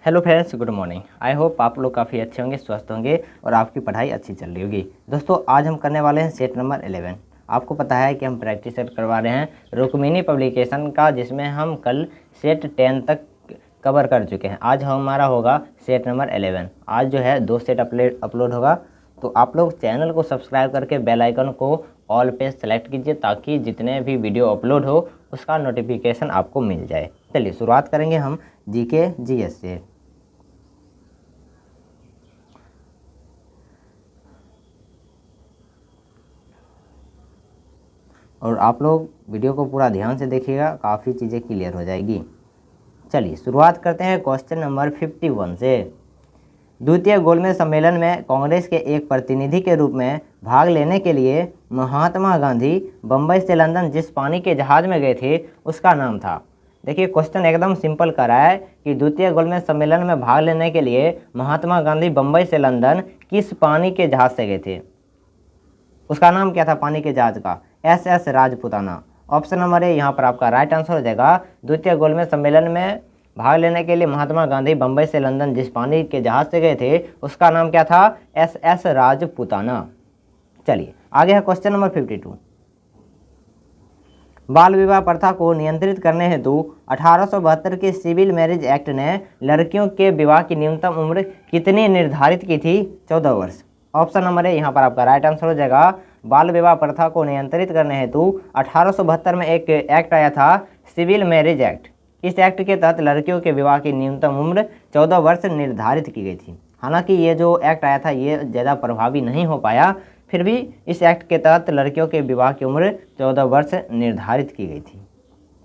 Hello friends, good morning. I hope आप लोग काफ़ी अच्छे होंगे, स्वस्थ होंगे और आपकी पढ़ाई अच्छी चल रही होगी। दोस्तों, आज हम करने वाले हैं सेट नंबर 11। आपको पता है कि हम प्रैक्टिस सेट करवा रहे हैं रुक्मिणी पब्लिकेशन का, जिसमें हम कल सेट 10 तक कवर कर चुके हैं। आज हमारा होगा सेट नंबर 11। आज जो है 2 सेट अपलोड होगा, तो आप लोग चैनल को सब्सक्राइब करके बेल आइकन को ऑल पे सेलेक्ट कीजिए, ताकि जितने भी वीडियो अपलोड हो उसका नोटिफिकेशन आपको मिल जाए। चलिए शुरुआत करेंगे हम जीके जीएस से। और आप लोग वीडियो को पूरा ध्यान से देखिएगा, काफ़ी चीज़ें क्लियर हो जाएगी। चलिए शुरुआत करते हैं क्वेश्चन नंबर 51 से। द्वितीय गोलमेज सम्मेलन में कांग्रेस के एक प्रतिनिधि के रूप में भाग लेने के लिए महात्मा गांधी बम्बई से लंदन जिस पानी के जहाज़ में गए थे उसका नाम था। देखिए, क्वेश्चन एकदम सिंपल कर रहा है कि द्वितीय गोलमेज सम्मेलन में भाग लेने के लिए महात्मा गांधी बम्बई से लंदन किस पानी के जहाज़ से गए थे, उसका नाम क्या था पानी के जहाज़ का? SS Rajputana. Option number A यहाँ पर आपका राइट आंसर हो जाएगा। द्वितीय गोलमेज सम्मेलन में भाग लेने के लिए महात्मा गांधी बम्बई से लंदन जिस पानी के जहाज से गए थे उसका नाम क्या था? SS राजपुताना। चलिए आगे है क्वेश्चन नंबर 52। बाल विवाह प्रथा को नियंत्रित करने हेतु 1872 के सिविल मैरिज एक्ट ने लड़कियों के विवाह की न्यूनतम उम्र कितनी निर्धारित की थी? 14 वर्ष। ऑप्शन नंबर ए यहाँ पर आपका राइट आंसर हो जाएगा। बाल विवाह प्रथा को नियंत्रित करने हेतु 1872 में एक एक्ट आया था, सिविल मैरिज एक्ट। इस एक्ट के तहत लड़कियों के विवाह की न्यूनतम उम्र 14 वर्ष निर्धारित की गई थी। हालांकि ये जो एक्ट आया था ये ज़्यादा प्रभावी नहीं हो पाया, फिर भी इस एक्ट के तहत लड़कियों के विवाह की उम्र 14 वर्ष निर्धारित की गई थी।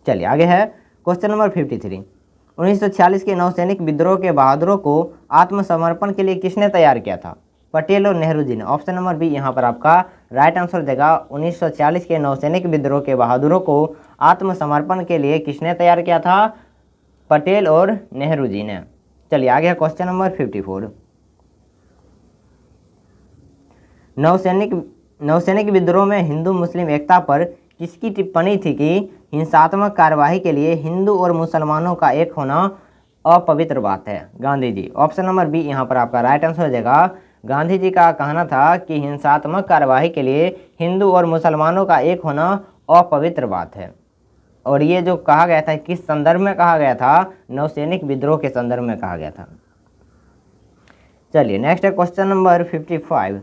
चलिए आगे है क्वेश्चन नंबर 53। 1946 के नौसैनिक विद्रोह के बहादुरों को आत्मसमर्पण के लिए किसने तैयार किया था? पटेल और नेहरू जी ने। ऑप्शन नंबर बी यहाँ पर आपका राइट आंसर देगा। 1940 के नौसैनिक विद्रोह के बहादुरों को आत्मसमर्पण के लिए किसने तैयार किया था? पटेल और नेहरू जी ने। चलिए आगे है क्वेश्चन नंबर 54। नौसैनिक विद्रोह में हिंदू मुस्लिम एकता पर किसकी टिप्पणी थी कि हिंसात्मक कार्यवाही के लिए हिंदू और मुसलमानों का एक होना अपवित्र बात है? Gandhi ji. Option number B यहाँ पर आपका राइट आंसर हो जाएगा। गांधी जी का कहना था कि हिंसात्मक कार्यवाही के लिए हिंदू और मुसलमानों का एक होना अपवित्र बात है। और ये जो कहा गया था किस संदर्भ में कहा गया था? नौसैनिक विद्रोह के संदर्भ में कहा गया था। चलिए नेक्स्ट है क्वेश्चन नंबर 55।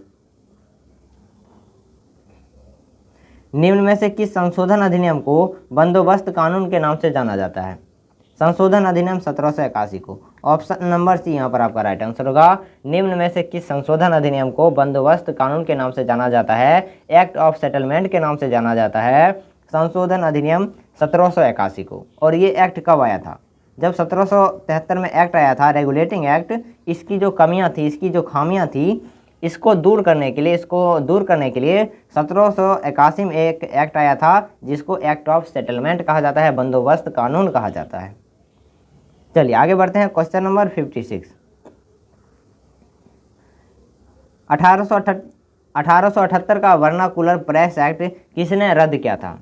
निम्न में से किस संशोधन अधिनियम को बंदोबस्त कानून के नाम से जाना जाता है? संशोधन अधिनियम 1781 को। ऑप्शन नंबर सी यहाँ पर आपका राइट आंसर होगा। निम्न में से किस संशोधन अधिनियम को बंदोबस्त कानून के नाम से जाना जाता है? एक्ट ऑफ सेटलमेंट के नाम से जाना जाता है संशोधन अधिनियम 1781 को। और ये एक्ट कब आया था? जब 1773 में एक्ट आया था, रेगुलेटिंग एक्ट। इसकी जो कमियां थी, इसकी जो खामियां थी, इसको दूर करने के लिए 1781 में एक एक्ट आया था जिसको एक्ट ऑफ सेटलमेंट कहा जाता है, बंदोबस्त कानून कहा जाता है। चलिए आगे बढ़ते हैं क्वेश्चन नंबर 56। 1878 का वर्नाकुलर प्रेस एक्ट किसने रद्द किया था?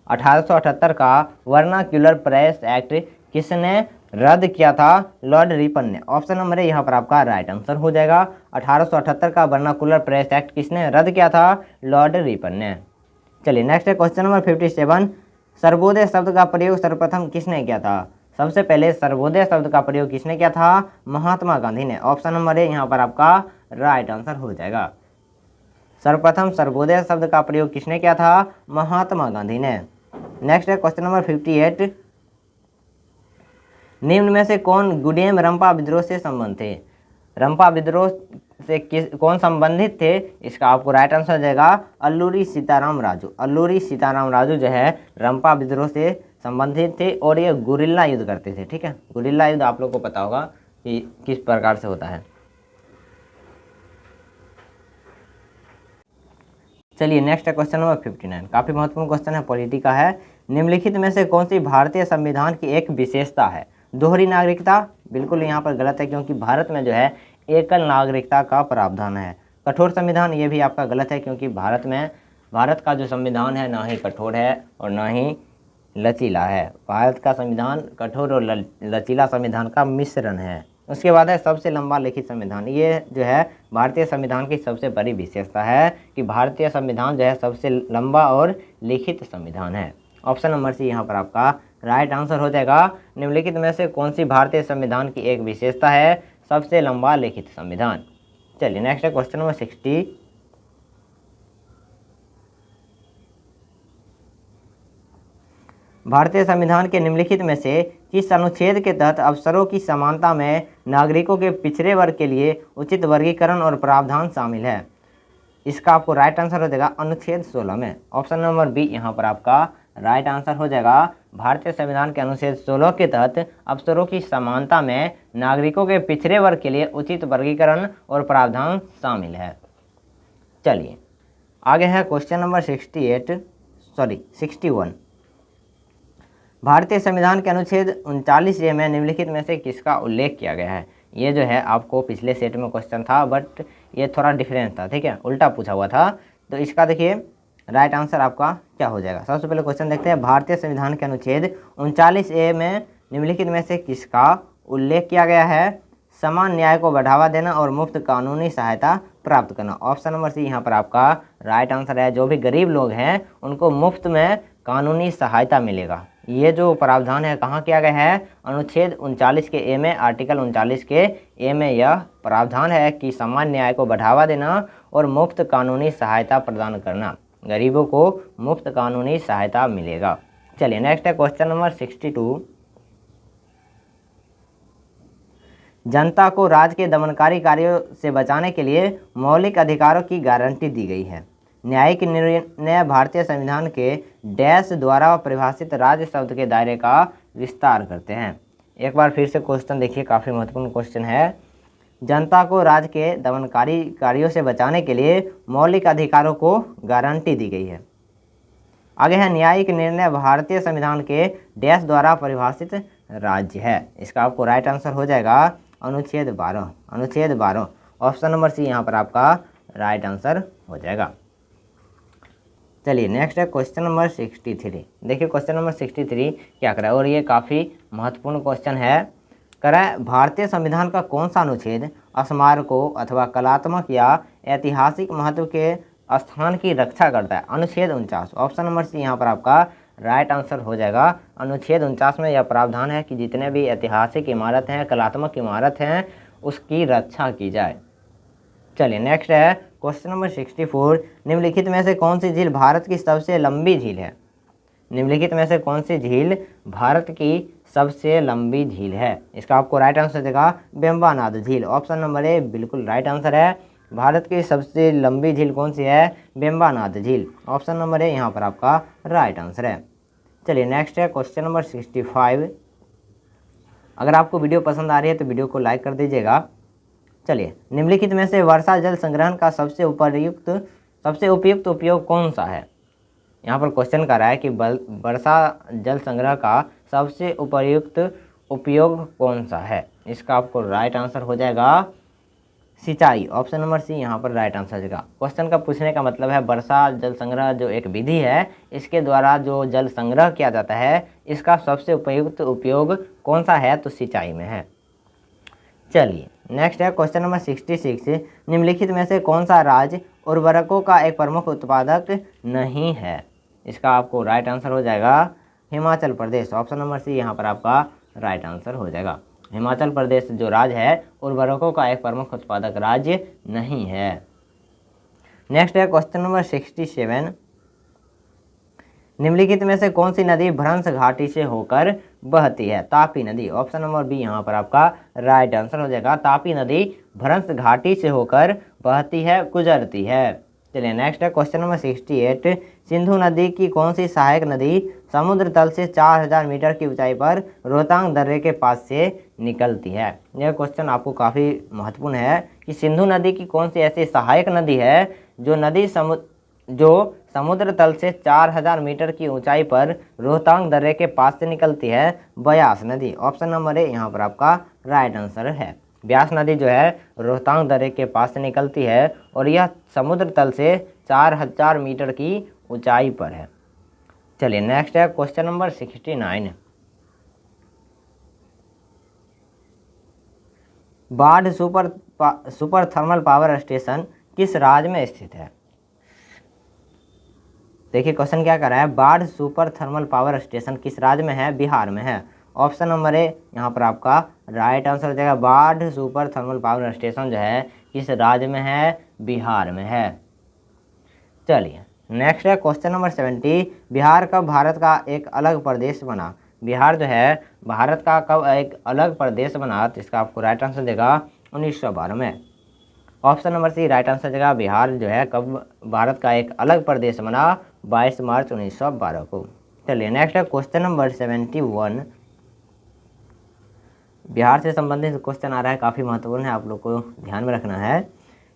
1878 का वर्नाक्यूलर प्रेस एक्ट किसने रद्द किया था? लॉर्ड रिपन ने। ऑप्शन नंबर ए यहाँ पर आपका राइट आंसर हो जाएगा। 1878 का वर्नाकुलर प्रेस एक्ट किसने रद्द किया था? लॉर्ड रिपन ने। चलिए नेक्स्ट है क्वेश्चन नंबर 57। सर्वोदय शब्द का प्रयोग सर्वप्रथम किसने किया था? सबसे पहले सर्वोदय शब्द का प्रयोग किसने किया था? महात्मा गांधी ने। ऑप्शन नंबर ए यहाँ पर आपका राइट आंसर हो जाएगा। सर्वप्रथम सर्वोदय शब्द का प्रयोग किसने किया था? महात्मा गांधी ने। नेक्स्ट है क्वेश्चन नंबर 58। निम्न में से कौन गुडेम रंपा विद्रोह से संबंधित थे? रंपा विद्रोह से कौन संबंधित थे? इसका आपको राइट आंसर जाएगा अल्लूरी सीताराम राजू। अल्लूरी सीताराम राजू जो है रंपा विद्रोह से संबंधित थे और ये गुरिल्ला युद्ध करते थे। ठीक है, गुरिल्ला युद्ध आप लोग को पता होगा कि किस प्रकार से होता है। चलिए नेक्स्ट है क्वेश्चन नंबर 59। काफ़ी महत्वपूर्ण क्वेश्चन है, पॉलिटी का है। निम्नलिखित में से कौन सी भारतीय संविधान की एक विशेषता है? दोहरी नागरिकता। बिल्कुल यहाँ पर गलत है, क्योंकि भारत में जो है एकल नागरिकता का प्रावधान है। कठोर संविधान, ये भी आपका गलत है, क्योंकि भारत का जो संविधान है ना ही कठोर है और ना ही लचीला है। भारत का संविधान कठोर और लचीला संविधान का मिश्रण है। उसके बाद है सबसे लंबा लिखित संविधान। ये जो है भारतीय संविधान की सबसे बड़ी विशेषता है कि भारतीय संविधान जो है सबसे लंबा और लिखित संविधान है। ऑप्शन नंबर सी यहाँ पर आपका राइट आंसर हो जाएगा। निम्नलिखित में से कौन सी भारतीय संविधान की एक विशेषता है सबसे लंबा लिखित संविधान। चलिए नेक्स्ट है क्वेश्चन नंबर 60। भारतीय संविधान के निम्नलिखित में से किस अनुच्छेद के तहत अवसरों की समानता में नागरिकों के पिछड़े वर्ग के लिए उचित वर्गीकरण और प्रावधान शामिल है। इसका आपको राइट आंसर हो जाएगा अनुच्छेद 16 में। ऑप्शन नंबर बी यहाँ पर आपका राइट आंसर हो जाएगा। भारतीय संविधान के अनुच्छेद 16 के तहत अवसरों की समानता में नागरिकों के पिछड़े वर्ग के लिए उचित वर्गीकरण और प्रावधान शामिल है। चलिए आगे है क्वेश्चन नंबर 61। भारतीय संविधान के अनुच्छेद 39A में निम्नलिखित में से किसका उल्लेख किया गया है। ये जो है आपको पिछले सेट में क्वेश्चन था बट ये थोड़ा डिफरेंट था, ठीक है, उल्टा पूछा हुआ था। तो इसका देखिए राइट आंसर आपका क्या हो जाएगा। सबसे पहले क्वेश्चन देखते हैं। भारतीय संविधान के अनुच्छेद 39A में निम्नलिखित में से किसका उल्लेख किया गया है। समान न्याय को बढ़ावा देना और मुफ्त कानूनी सहायता प्राप्त करना। ऑप्शन नंबर सी यहाँ पर आपका राइट आंसर है। जो भी गरीब लोग हैं उनको मुफ्त में कानूनी सहायता मिलेगा। ये जो प्रावधान है कहाँ किया गया है, अनुच्छेद 39 के ए में, आर्टिकल 39 के ए में यह प्रावधान है कि समान न्याय को बढ़ावा देना और मुफ्त कानूनी सहायता प्रदान करना। गरीबों को मुफ्त कानूनी सहायता मिलेगा। चलिए नेक्स्ट है क्वेश्चन नंबर 62। जनता को राज्य के दमनकारी कार्यों से बचाने के लिए मौलिक अधिकारों की गारंटी दी गई है। न्यायिक निर्णय भारतीय संविधान के डैश द्वारा परिभाषित राज्य शब्द के दायरे का विस्तार करते हैं। एक बार फिर से क्वेश्चन देखिए, काफ़ी महत्वपूर्ण क्वेश्चन है। जनता को राज्य के दमनकारी कार्यों से बचाने के लिए मौलिक अधिकारों को गारंटी दी गई है। आगे है न्यायिक निर्णय भारतीय संविधान के डैश द्वारा परिभाषित राज्य है। इसका आपको राइट आंसर हो जाएगा अनुच्छेद 12। अनुच्छेद 12 ऑप्शन नंबर सी यहाँ पर आपका राइट आंसर हो जाएगा। चलिए नेक्स्ट है क्वेश्चन नंबर 63। देखिए क्वेश्चन नंबर 63 क्या करा है और ये काफ़ी महत्वपूर्ण क्वेश्चन है। करा भारतीय संविधान का कौन सा अनुच्छेद स्मारकों अथवा कलात्मक या ऐतिहासिक महत्व के स्थान की रक्षा करता है। अनुच्छेद 49। ऑप्शन नंबर सी यहाँ पर आपका राइट आंसर हो जाएगा। अनुच्छेद 49 में यह प्रावधान है कि जितने भी ऐतिहासिक इमारत हैं, कलात्मक इमारत हैं, उसकी रक्षा की जाए। चलिए नेक्स्ट है क्वेश्चन नंबर 64। निम्नलिखित में से कौन सी झील भारत की सबसे लंबी झील है। निम्नलिखित में से कौन सी झील भारत की सबसे लंबी झील है। इसका आपको राइट आंसर देगा वेम्बनाड झील। ऑप्शन नंबर ए बिल्कुल राइट आंसर है। भारत की सबसे लंबी झील कौन सी है, वेम्बनाड झील। ऑप्शन नंबर ए यहाँ पर आपका राइट आंसर है। चलिए नेक्स्ट है क्वेश्चन नंबर 65। अगर आपको वीडियो पसंद आ रही है तो वीडियो को लाइक कर दीजिएगा। चलिए निम्नलिखित में से वर्षा जल संग्रहण का सबसे उपयुक्त उपयोग कौन सा है। यहाँ पर क्वेश्चन कर रहा है कि वर्षा जल संग्रह का सबसे उपयुक्त उपयोग कौन सा है। इसका आपको राइट आंसर हो जाएगा सिंचाई। ऑप्शन नंबर सी यहाँ पर राइट आंसर देगा। क्वेश्चन का पूछने का मतलब है वर्षा जल संग्रह जो एक विधि है, इसके द्वारा जो जल संग्रह किया जाता है, इसका सबसे उपयुक्त उपयोग कौन सा है, तो सिंचाई में है। चलिए नेक्स्ट है क्वेश्चन नंबर 66। निम्नलिखित में से कौन सा राज्य उर्वरकों का एक प्रमुख उत्पादक नहीं है। इसका आपको राइट आंसर हो जाएगा Himachal Pradesh. Option number C यहाँ पर आपका राइट आंसर हो जाएगा। हिमाचल प्रदेश जो राज्य है उर्वरकों का एक प्रमुख उत्पादक राज्य नहीं है। नेक्स्ट है क्वेश्चन नंबर 67। निम्नलिखित में से कौन सी नदी भ्रंश घाटी से होकर बहती है। तापी नदी। ऑप्शन नंबर बी यहाँ पर आपका राइट आंसर हो जाएगा। तापी नदी भ्रंश घाटी से होकर बहती है, गुजरती है। चलिए नेक्स्ट है क्वेश्चन नंबर 68। सिंधु नदी की कौन सी सहायक नदी समुद्र तल से 4000 मीटर की ऊंचाई पर रोहतांग दर्रे के पास से निकलती है। यह क्वेश्चन आपको काफ़ी महत्वपूर्ण है कि सिंधु नदी की कौन सी ऐसी सहायक नदी है जो समुद्र तल से 4000 मीटर की ऊंचाई पर रोहतांग दर्रे के पास से निकलती है। ब्यास नदी। ऑप्शन नंबर ए यहाँ पर आपका राइट आंसर है। ब्यास नदी जो है रोहतांग दर्रे के पास से निकलती है और यह समुद्र तल से 4000 मीटर की ऊंचाई पर है। चलिए नेक्स्ट है क्वेश्चन नंबर 69। बाढ़ सुपर थर्मल पावर स्टेशन किस राज्य में स्थित है? देखिए क्वेश्चन क्या कर रहा है, बाढ़ सुपर थर्मल पावर स्टेशन किस राज्य में है? बिहार में है। ऑप्शन नंबर ए यहाँ पर आपका राइट आंसर हो जाएगा। बाढ़ सुपर थर्मल पावर स्टेशन जो है किस राज्य में है? बिहार में है। चलिए नेक्स्ट है क्वेश्चन नंबर 70। बिहार कब भारत का एक अलग प्रदेश बना? बिहार जो है भारत का कब एक अलग प्रदेश बना? तो इसका आपको राइट आंसर देगा 1912 में। Option number C right answer देगा। बिहार जो है कब भारत का एक अलग प्रदेश बना? 22 मार्च 1912 को। चलिए नेक्स्ट है क्वेश्चन नंबर 71। बिहार से संबंधित क्वेश्चन आ रहा है, काफ़ी महत्वपूर्ण है, आप लोग को ध्यान में रखना है।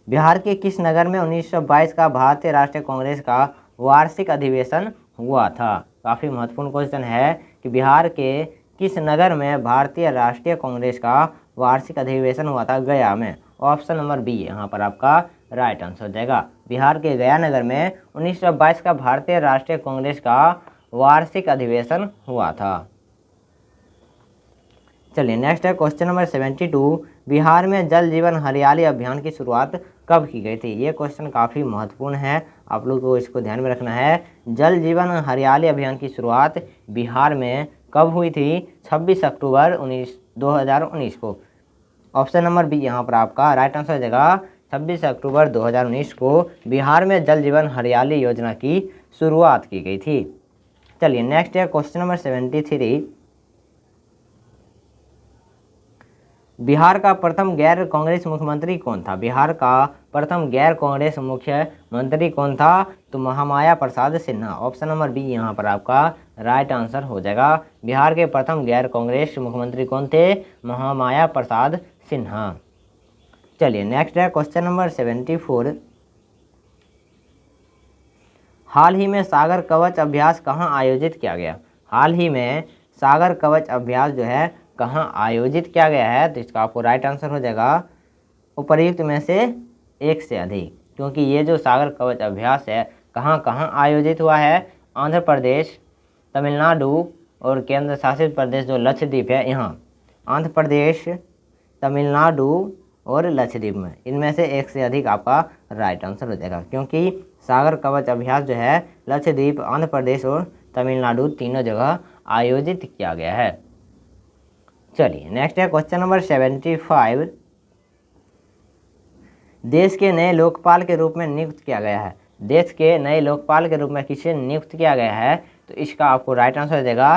बिहार के किस नगर में 1922 का भारतीय राष्ट्रीय कांग्रेस का वार्षिक अधिवेशन हुआ था? काफ़ी महत्वपूर्ण क्वेश्चन है कि बिहार के किस नगर में भारतीय राष्ट्रीय कांग्रेस का वार्षिक अधिवेशन हुआ था? गया में। ऑप्शन नंबर बी यहाँ पर आपका राइट आंसर हो जाएगा। बिहार के गया नगर में 1922 का भारतीय राष्ट्रीय कांग्रेस का वार्षिक अधिवेशन हुआ था। चलिए नेक्स्ट है क्वेश्चन नंबर 72। बिहार में जल जीवन हरियाली अभियान की शुरुआत कब की गई थी? ये क्वेश्चन काफ़ी महत्वपूर्ण है, आप लोग को इसको ध्यान में रखना है। जल जीवन हरियाली अभियान की शुरुआत बिहार में कब हुई थी? 26 अक्टूबर 2019 को। ऑप्शन नंबर बी यहाँ पर आपका राइट आंसर हो जाएगा। 26 अक्टूबर 2019 को बिहार में जल जीवन हरियाली योजना की शुरुआत की गई थी। चलिए नेक्स्ट है क्वेश्चन नंबर 73। बिहार का प्रथम गैर कांग्रेस मुख्यमंत्री कौन था? बिहार का प्रथम गैर कांग्रेस मुख्यमंत्री कौन था? तो Mahamaya Prasad Sinha. Option number B यहाँ पर आपका राइट आंसर हो जाएगा। बिहार के प्रथम गैर कांग्रेस मुख्यमंत्री कौन थे? महामाया प्रसाद सिन्हा। चलिए नेक्स्ट है क्वेश्चन नंबर 74। हाल ही में सागर कवच अभ्यास कहाँ आयोजित किया गया? हाल ही में सागर कवच अभ्यास जो है कहाँ आयोजित किया गया है? तो इसका आपको राइट आंसर हो जाएगा उपर्युक्त में से एक से अधिक, क्योंकि ये जो सागर कवच अभ्यास है कहाँ कहाँ आयोजित हुआ है? आंध्र प्रदेश, तमिलनाडु और केंद्र शासित प्रदेश जो लक्षद्वीप है, यहाँ आंध्र प्रदेश, तमिलनाडु और लक्षद्वीप में, इनमें से एक से अधिक आपका राइट आंसर हो जाएगा, क्योंकि सागर कवच अभ्यास जो है लक्षद्वीप, आंध्र प्रदेश और तमिलनाडु तीनों जगह आयोजित किया गया है। चलिए नेक्स्ट है क्वेश्चन नंबर 75। देश के नए लोकपाल के रूप में नियुक्त किया गया है। देश के नए लोकपाल के रूप में किसे नियुक्त किया गया है? तो इसका आपको राइट आंसर देगा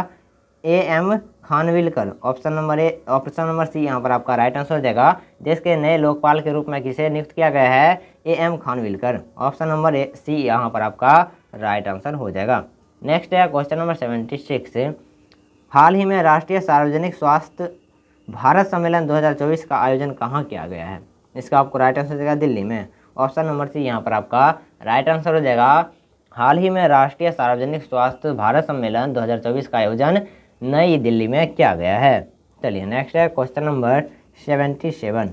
AM Khanwilkar. Option number C यहाँ पर आपका राइट आंसर हो जाएगा। देश के नए लोकपाल के रूप में किसे नियुक्त किया गया है? AM Khanwilkar. Option number C यहाँ पर आपका राइट आंसर हो जाएगा। नेक्स्ट है क्वेश्चन नंबर 76। हाल ही में राष्ट्रीय सार्वजनिक स्वास्थ्य भारत सम्मेलन 2024 का आयोजन कहाँ किया गया है? इसका आपको राइट आंसर देगा दिल्ली में। ऑप्शन नंबर सी यहाँ पर आपका राइट आंसर हो जाएगा। हाल ही में राष्ट्रीय सार्वजनिक स्वास्थ्य भारत सम्मेलन 2024 का आयोजन नई दिल्ली में किया गया है। चलिए नेक्स्ट है क्वेश्चन नंबर 77।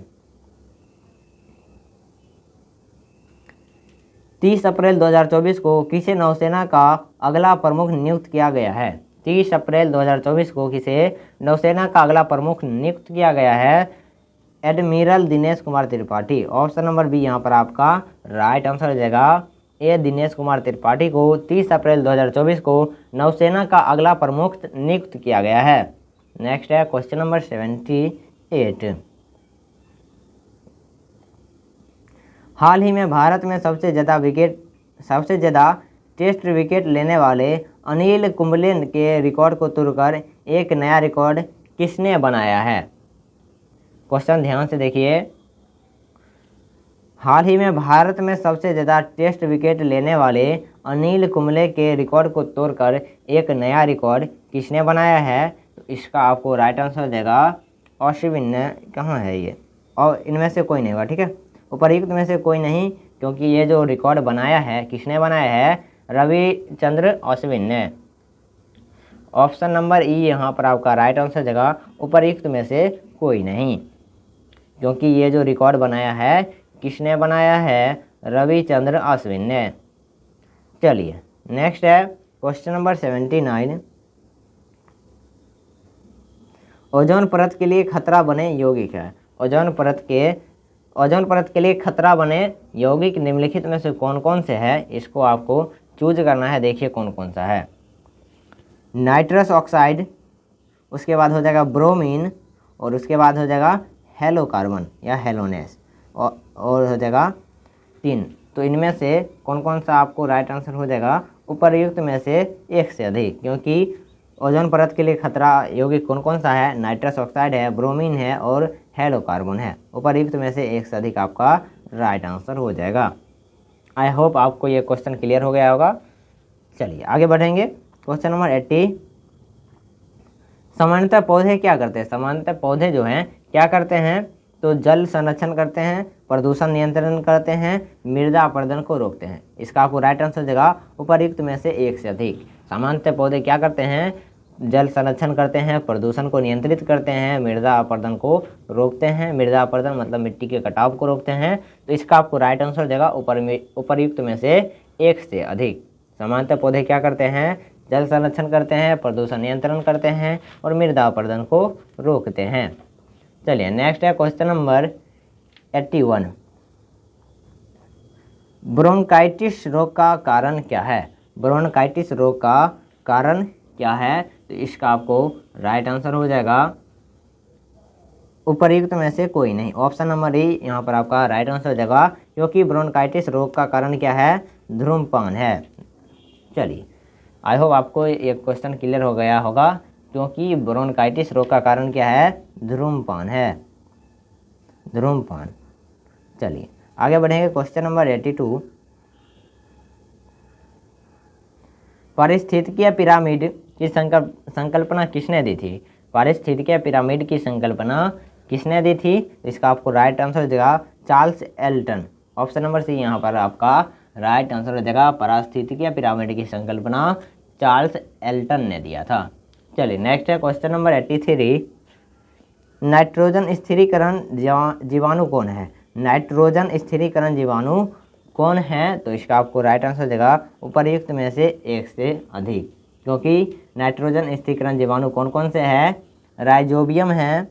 30 अप्रैल 2024 को किसे नौसेना का अगला प्रमुख नियुक्त किया गया है? 30 अप्रैल 2024 को किसे नौसेना का अगला प्रमुख नियुक्त किया गया है? Admiral Dinesh Kumar Tripathi. Option number B यहाँ पर आपका राइट आंसर हो जाएगा। ए दिनेश कुमार त्रिपाठी को 30 अप्रैल 2024 को नौसेना का अगला प्रमुख नियुक्त किया गया है। नेक्स्ट है क्वेश्चन नंबर 78। हाल ही में भारत में सबसे ज़्यादा टेस्ट विकेट लेने वाले अनिल कुंबले के रिकॉर्ड को तोड़कर एक नया रिकॉर्ड किसने बनाया है? क्वेश्चन ध्यान से देखिए। हाल ही में भारत में सबसे ज़्यादा टेस्ट विकेट लेने वाले अनिल कुंबले के रिकॉर्ड को तोड़कर एक नया रिकॉर्ड किसने बनाया है? तो इसका आपको राइट आंसर देगा अश्विन ने। कहाँ है ये? और इनमें से कोई नहीं होगा, ठीक है, उपर्युक्त में से कोई नहीं, क्योंकि ये जो रिकॉर्ड बनाया है किसने बनाया है? रविचंद्र अश्विन ने। ऑप्शन नंबर ई यहाँ पर आपका राइट आंसर देगा उपर्युक्त में से कोई नहीं, क्योंकि ये जो रिकॉर्ड बनाया है किसने बनाया है? रविचंद्र अश्विन ने। चलिए नेक्स्ट है क्वेश्चन नंबर 79, ओजोन परत के लिए खतरा बने यौगिक है। ओजोन परत के लिए खतरा बने यौगिक निम्नलिखित में से कौन कौन से है, इसको आपको चूज करना है। देखिए कौन कौन सा है। नाइट्रस ऑक्साइड, उसके बाद हो जाएगा ब्रोमीन, और उसके बाद हो जाएगा हेलोकार्बन या हेलोनेस, और हो जाएगा 3। तो इनमें से कौन कौन सा आपको राइट आंसर हो जाएगा, उपर्युक्त में से एक से अधिक, क्योंकि ओजोन परत के लिए खतरा यौगिक कौन कौन सा है, नाइट्रस ऑक्साइड है, ब्रोमीन है और हेलोकार्बन है। उपर्युक्त में से एक से अधिक आपका राइट आंसर हो जाएगा। आई होप आपको ये क्वेश्चन क्लियर हो गया होगा। चलिए आगे बढ़ेंगे। क्वेश्चन नंबर 80, सामान्यतः पौधे क्या करते हैं। सामान्यतः पौधे जो हैं क्या करते हैं, तो जल संरक्षण करते हैं, प्रदूषण नियंत्रण करते हैं, मृदा अपरदन को रोकते हैं। इसका आपको राइट आंसर देगा उपर्युक्त में से एक से अधिक। सामान्यतः पौधे क्या करते हैं, जल संरक्षण करते हैं, प्रदूषण को नियंत्रित करते हैं, मृदा अपरदन को रोकते हैं। मृदा अपरदन मतलब मिट्टी के कटाव को रोकते हैं। तो इसका आपको राइट आंसर देगा उपर्युक्त में से एक से अधिक। सामान्यतः पौधे क्या करते हैं, जल संरक्षण करते हैं, प्रदूषण नियंत्रण करते हैं और मृदा अपरदन को रोकते हैं। चलिए नेक्स्ट है क्वेश्चन नंबर 81, ब्रोंकाइटिस रोग का कारण क्या है। ब्रोंकाइटिस रोग का कारण क्या है, तो इसका आपको राइट आंसर हो जाएगा उपर्युक्त में से कोई नहीं। ऑप्शन नंबर ई यहाँ पर आपका राइट आंसर हो जाएगा, क्योंकि ब्रोंकाइटिस रोग का कारण क्या है, धूम्रपान है। चलिए आई होप आपको ये क्वेश्चन क्लियर हो गया होगा, क्योंकि ब्रोंकाइटिस रोग का कारण क्या है, धूम्रपान है, धूम्रपान। चलिए आगे बढ़ेंगे। क्वेश्चन नंबर 82, पारिस्थितिकीय पिरामिड की संकल्पना किसने दी थी। पारिस्थितिकीय पिरामिड की संकल्पना किसने दी थी, इसका आपको राइट आंसर हो जाएगा Charles Elton. Option number C यहाँ पर आपका राइट आंसर हो जाएगा, पारिस्थितिकीय पिरामिड की संकल्पना चार्ल्स एल्टन ने दिया था। चलिए नेक्स्ट है क्वेश्चन नंबर 83, नाइट्रोजन स्थिरीकरण जीवाणु कौन है। नाइट्रोजन स्थिरीकरण जीवाणु कौन है, तो इसका आपको राइट आंसर देगा उपर्युक्त में से एक से अधिक, क्योंकि नाइट्रोजन स्थिरीकरण जीवाणु कौन कौन से हैं, राइजोबियम है,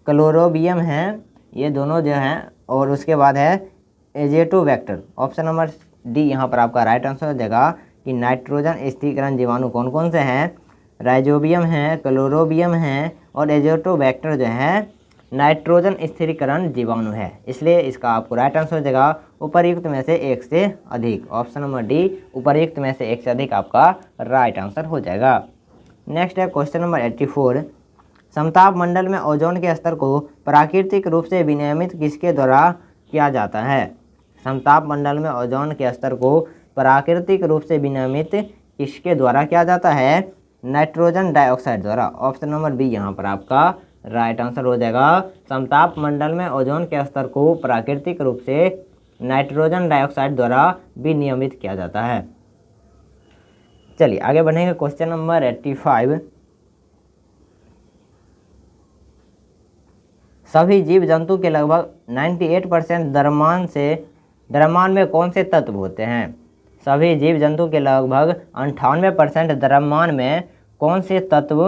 क्लोरोबियम है, ये दोनों जो हैं, और उसके बाद है एजेटोबैक्टर। ऑप्शन नंबर डी यहाँ पर आपका राइट आंसर हो जाएगा कि नाइट्रोजन स्थिरीकरण जीवाणु कौन कौन से हैं, राइजोबियम है, क्लोरोबियम है और एजेटोबैक्टर जो है नाइट्रोजन स्थिरीकरण जीवाणु है। इसलिए इसका आपको राइट आंसर हो जाएगा उपर्युक्त में से एक से अधिक। ऑप्शन नंबर डी उपर्युक्त में से एक से अधिक आपका राइट आंसर हो जाएगा। नेक्स्ट है क्वेश्चन नंबर 84, समताप मंडल में ओजोन के स्तर को प्राकृतिक रूप से विनियमित किसके द्वारा किया जाता है। समताप मंडल में ओजोन के स्तर को प्राकृतिक रूप से विनियमित किसके द्वारा किया जाता है, नाइट्रोजन डाइऑक्साइड द्वारा। ऑप्शन नंबर बी यहाँ पर आपका राइट आंसर हो जाएगा, समताप मंडल में ओजोन के स्तर को प्राकृतिक रूप से नाइट्रोजन डाइऑक्साइड द्वारा विनियमित किया जाता है। चलिए आगे बढ़ेंगे। क्वेश्चन नंबर 85, सभी जीव जंतु के लगभग 98% द्रव्यमान में कौन से तत्व होते हैं। सभी जीव जंतु के लगभग 98% द्रव्यमान में कौन से तत्व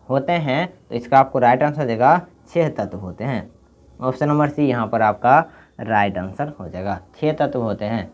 होते हैं, तो इसका आपको राइट आंसर देगा 6 तत्व होते हैं। ऑप्शन नंबर सी यहाँ पर आपका राइट आंसर हो जाएगा, 6 तत्व होते हैं।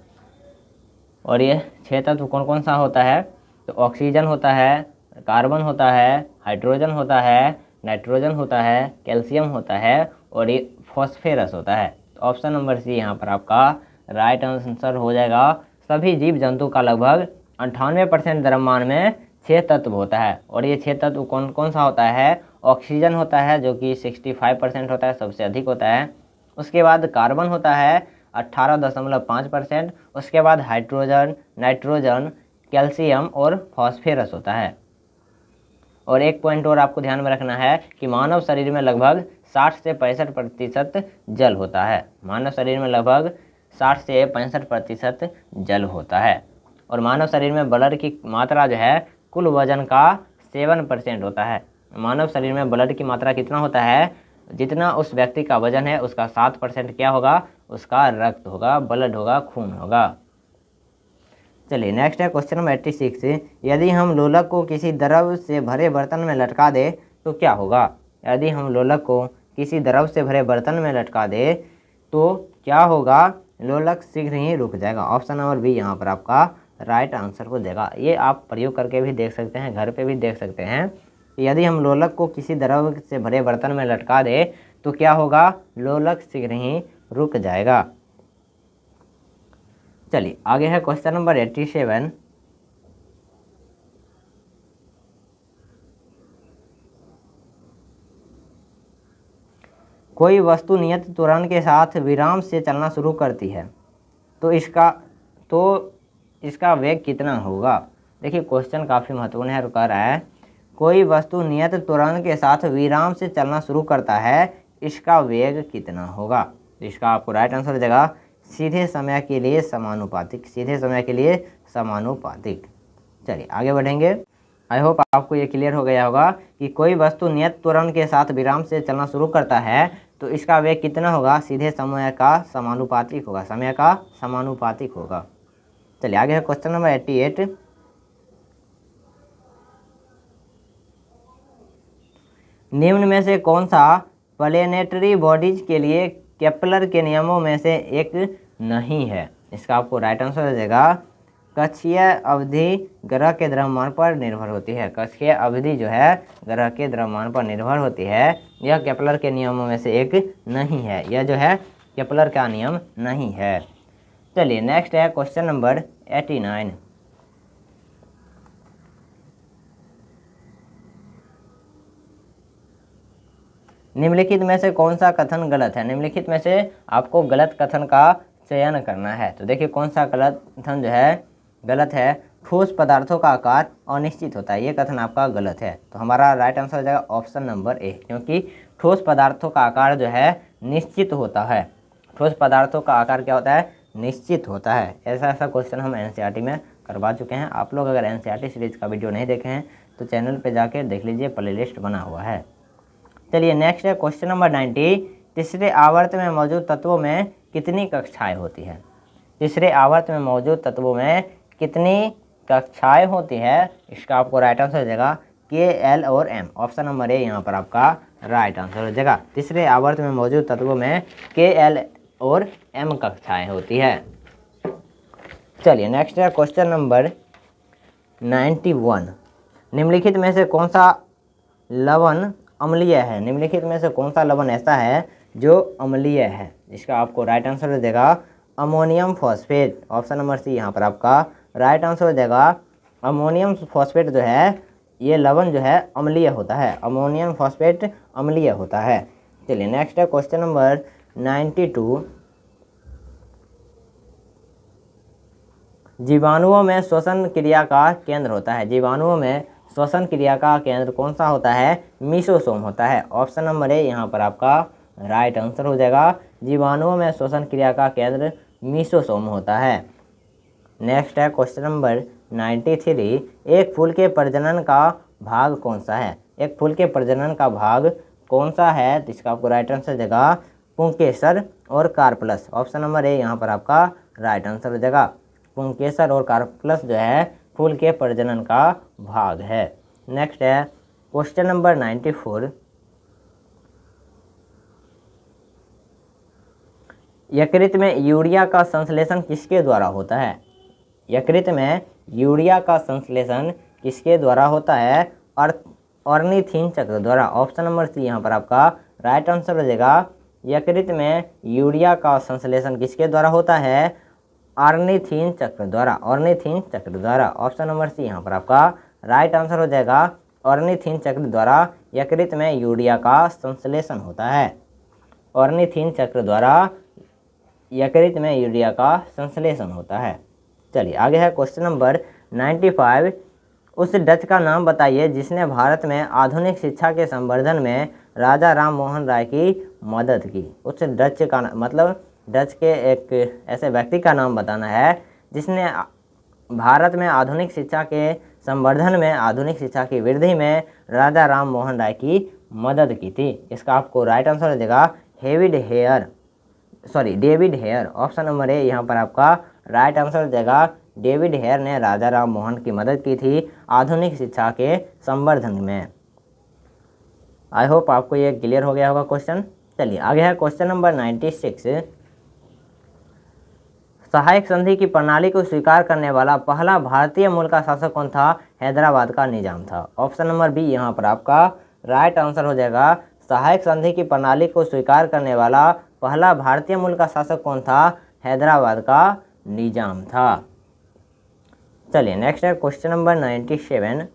और ये 6 तत्व कौन कौन सा होता है, तो ऑक्सीजन होता है, कार्बन होता है, हाइड्रोजन होता है, नाइट्रोजन होता है, कैल्शियम होता है और ये फॉस्फेरस होता है। तो ऑप्शन नंबर सी यहाँ पर आपका राइट आंसर हो जाएगा, सभी जीव जंतु का लगभग 98% द्रव्यमान में 6 तत्व होता है। और ये 6 तत्व कौन कौन सा होता है, ऑक्सीजन होता है जो कि 65% होता है, सबसे अधिक होता है। उसके बाद कार्बन होता है 18.5%। उसके बाद हाइड्रोजन, नाइट्रोजन, कैल्शियम और फॉस्फेरस होता है। और एक पॉइंट और आपको ध्यान में रखना है कि मानव शरीर में लगभग 60 से 65% जल होता है। मानव शरीर में लगभग 60 से 65% जल होता है। और मानव शरीर में ब्लड की मात्रा जो है कुल वजन का 7% होता है। मानव शरीर में ब्लड की मात्रा कितना होता है, जितना उस व्यक्ति का वजन है उसका 7% क्या होगा, उसका रक्त होगा, ब्लड होगा, खून होगा। चलिए नेक्स्ट है क्वेश्चन नंबर 86। यदि हम लोलक को किसी द्रव से भरे बर्तन में लटका दे तो क्या होगा। यदि हम लोलक को किसी द्रव से भरे बर्तन में लटका दे तो क्या होगा। लोलक शीघ्र ही रुक जाएगा। ऑप्शन नंबर बी यहाँ पर आपका राइट आंसर हो जाएगा। ये आप प्रयोग करके भी देख सकते हैं, घर पे भी देख सकते हैं। यदि हम लोलक को किसी द्रव से भरे बर्तन में लटका दे तो क्या होगा। लोलक शीघ्र ही रुक जाएगा। चलिए आगे है क्वेश्चन नंबर 87। कोई वस्तु नियत त्वरण के साथ विराम से चलना शुरू करती है तो इसका वेग कितना होगा। देखिए क्वेश्चन काफ़ी महत्वपूर्ण है। रुका रहा है कोई वस्तु नियत त्वरण के साथ विराम से चलना शुरू करता है, इसका वेग कितना होगा। तो इसका आपको राइट आंसर हो जाएगा सीधे समय के लिए समानुपातिक। सीधे समय के लिए समानुपातिक। चलिए आगे बढ़ेंगे। आई होप आपको ये क्लियर हो गया होगा कि कोई वस्तु नियत त्वरण के साथ विराम से चलना शुरू करता है तो इसका वेग कितना होगा। सीधे समय का समानुपातिक होगा। समय का समानुपातिक होगा। चलिए आगे है क्वेश्चन नंबर 88। निम्न में से कौन सा प्लेनेटरी बॉडीज के लिए केपलर के नियमों में से एक नहीं है। इसका आपको राइट आंसर हो जाएगा कक्षीय अवधि ग्रह के द्रव्यमान पर निर्भर होती है। कक्षीय अवधि जो है ग्रह के द्रव्यमान पर निर्भर होती है। यह केपलर के नियमों में से एक नहीं है। यह जो है केपलर का नियम नहीं है। चलिए नेक्स्ट है क्वेश्चन नंबर 89। निम्नलिखित में से कौन सा कथन गलत है। निम्नलिखित में से आपको गलत कथन का चयन करना है। तो देखिए कौन सा गलत कथन जो है गलत है। ठोस पदार्थों का आकार अनिश्चित होता है। ये कथन आपका गलत है। तो हमारा राइट आंसर हो जाएगा ऑप्शन नंबर ए, क्योंकि ठोस पदार्थों का आकार जो है निश्चित होता है। ठोस पदार्थों का आकार क्या होता है। निश्चित होता है। ऐसा क्वेश्चन हम एनसीईआरटी में करवा चुके हैं। आप लोग अगर एनसीईआरटी सीरीज का वीडियो नहीं देखे हैं तो चैनल पर जाकर देख लीजिए, प्लेलिस्ट बना हुआ है। चलिए नेक्स्ट है क्वेश्चन नंबर 90। तीसरे आवर्त में मौजूद तत्वों में कितनी कक्षाएं होती है। तीसरे आवर्त में मौजूद तत्वों में कितनी कक्षाएं होती है। इसका आपको राइट आंसर हो जाएगा के, एल और एम। ऑप्शन नंबर ए यहाँ पर आपका राइट आंसर हो जाएगा। तीसरे आवर्त में मौजूद तत्वों में के, एल और एम कक्षाएं होती है। चलिए नेक्स्ट है क्वेश्चन नंबर 91। निम्नलिखित में से कौन सा लवण अम्लीय है। निम्नलिखित में से कौन सा लवण ऐसा है जो अम्लीय है। इसका आपको राइट आंसर हो जाएगा ammonium phosphate. Option number C यहाँ पर आपका राइट आंसर हो जाएगा। अमोनियम फॉस्फेट जो है ये लवण जो है अम्लीय होता है। अमोनियम फॉस्फेट अम्लीय होता है। चलिए नेक्स्ट है क्वेश्चन नंबर 92। जीवाणुओं में श्वसन क्रिया का केंद्र होता है। जीवाणुओं में श्वसन क्रिया का केंद्र कौन सा होता है। मीसोसोम होता है। ऑप्शन नंबर ए यहाँ पर आपका राइट आंसर हो जाएगा। जीवाणुओं में श्वसन क्रिया का केंद्र मीसोसोम होता है। नेक्स्ट है क्वेश्चन नंबर 93। एक फूल के प्रजनन का भाग कौन सा है। एक फूल के प्रजनन का भाग कौन सा है। तो इसका आपको राइट आंसर हो जाएगा पुंकेसर और कार्पलस। ऑप्शन नंबर ए यहाँ पर आपका राइट आंसर हो जाएगा। पुंकेसर और कार्पलस जो है फूल के प्रजनन का भाग है। नेक्स्ट है क्वेश्चन नंबर 94। यकृत में यूरिया का संश्लेषण किसके द्वारा होता है। यकृत में यूरिया का संश्लेषण किसके द्वारा होता है। ऑर्निथिन चक्र द्वारा। ऑप्शन नंबर सी यहाँ पर आपका राइट आंसर हो जाएगा। यकृत में यूरिया का संश्लेषण किसके द्वारा होता है। ऑर्निथिन चक्र द्वारा। ऑर्निथिन चक्र द्वारा। ऑप्शन नंबर सी यहाँ पर आपका राइट आंसर हो जाएगा। ऑर्निथिन चक्र द्वारा यकृत में यूरिया का संश्लेषण होता है। ऑर्निथिन चक्र द्वारा यकृत में यूरिया का संश्लेषण होता है। चलिए आगे है क्वेश्चन नंबर 95। उस डच का नाम बताइए जिसने भारत में आधुनिक शिक्षा के संवर्धन में राजा राम मोहन राय की मदद की। उस डच का मतलब डच के एक ऐसे व्यक्ति का नाम बताना है जिसने भारत में आधुनिक शिक्षा के संवर्धन में, आधुनिक शिक्षा की वृद्धि में राजा राम मोहन राय की मदद की थी। इसका आपको राइट आंसर हो जाएगा David Hare. Option number A यहाँ पर आपका राइट आंसर हो जाएगा डेविड हेयर ने राजा राम मोहन की मदद की थी आधुनिक शिक्षा के संवर्धन में। आई होप आपको ये क्लियर हो गया होगा क्वेश्चन। चलिए आगे है क्वेश्चन नंबर 96। सहायक संधि की प्रणाली को स्वीकार करने वाला पहला भारतीय मूल का शासक कौन था? हैदराबाद का निजाम था। ऑप्शन नंबर बी यहाँ पर आपका राइट आंसर हो जाएगा। सहायक संधि की प्रणाली को स्वीकार करने वाला पहला भारतीय मूल का शासक कौन था? हैदराबाद का निजाम था। चलिए नेक्स्ट है क्वेश्चन नंबर 97।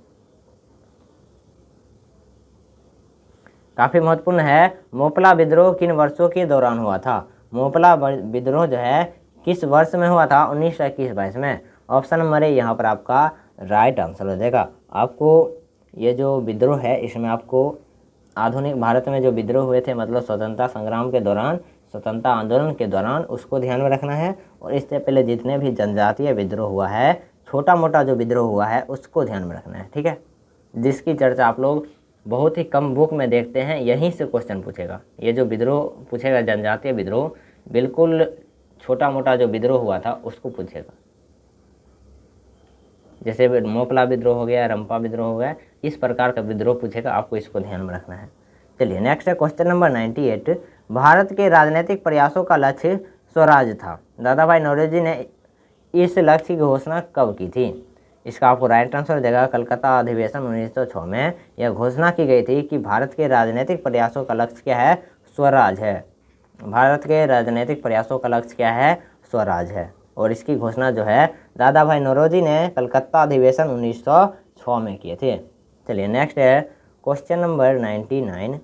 काफ़ी महत्वपूर्ण है। मोपला विद्रोह किन वर्षों के दौरान हुआ था? मोपला विद्रोह जो है किस वर्ष में हुआ था? 1921-22 में। ऑप्शन नंबर ए यहाँ पर आपका राइट आंसर हो जाएगा। आपको ये जो विद्रोह है इसमें आपको आधुनिक भारत में जो विद्रोह हुए थे मतलब स्वतंत्रता संग्राम के दौरान, स्वतंत्रता आंदोलन के दौरान, उसको ध्यान में रखना है। और इससे पहले जितने भी जनजातीय विद्रोह हुआ है, छोटा मोटा जो विद्रोह हुआ है उसको ध्यान में रखना है, ठीक है। जिसकी चर्चा आप लोग बहुत ही कम बुक में देखते हैं, यहीं से क्वेश्चन पूछेगा। ये जो विद्रोह पूछेगा जनजातीय विद्रोह, बिल्कुल छोटा मोटा जो विद्रोह हुआ था उसको पूछेगा। जैसे मोपला विद्रोह हो गया, रंपा विद्रोह हो गया, इस प्रकार का विद्रोह पूछेगा, आपको इसको ध्यान में रखना है। चलिए नेक्स्ट है क्वेश्चन नंबर 98। भारत के राजनीतिक प्रयासों का लक्ष्य स्वराज था। दादा भाई नौरोजी ने इस लक्ष्य की घोषणा कब की थी? इसका आपको राइट आंसर देगा कलकत्ता अधिवेशन 1906 में यह घोषणा की गई थी कि भारत के राजनीतिक प्रयासों का लक्ष्य क्या है? स्वराज है। भारत के राजनीतिक प्रयासों का लक्ष्य क्या है? स्वराज है। और इसकी घोषणा जो है दादा भाई नौरोजी ने कलकत्ता अधिवेशन 1906 में किए थे। चलिए नेक्स्ट है क्वेश्चन नंबर 99।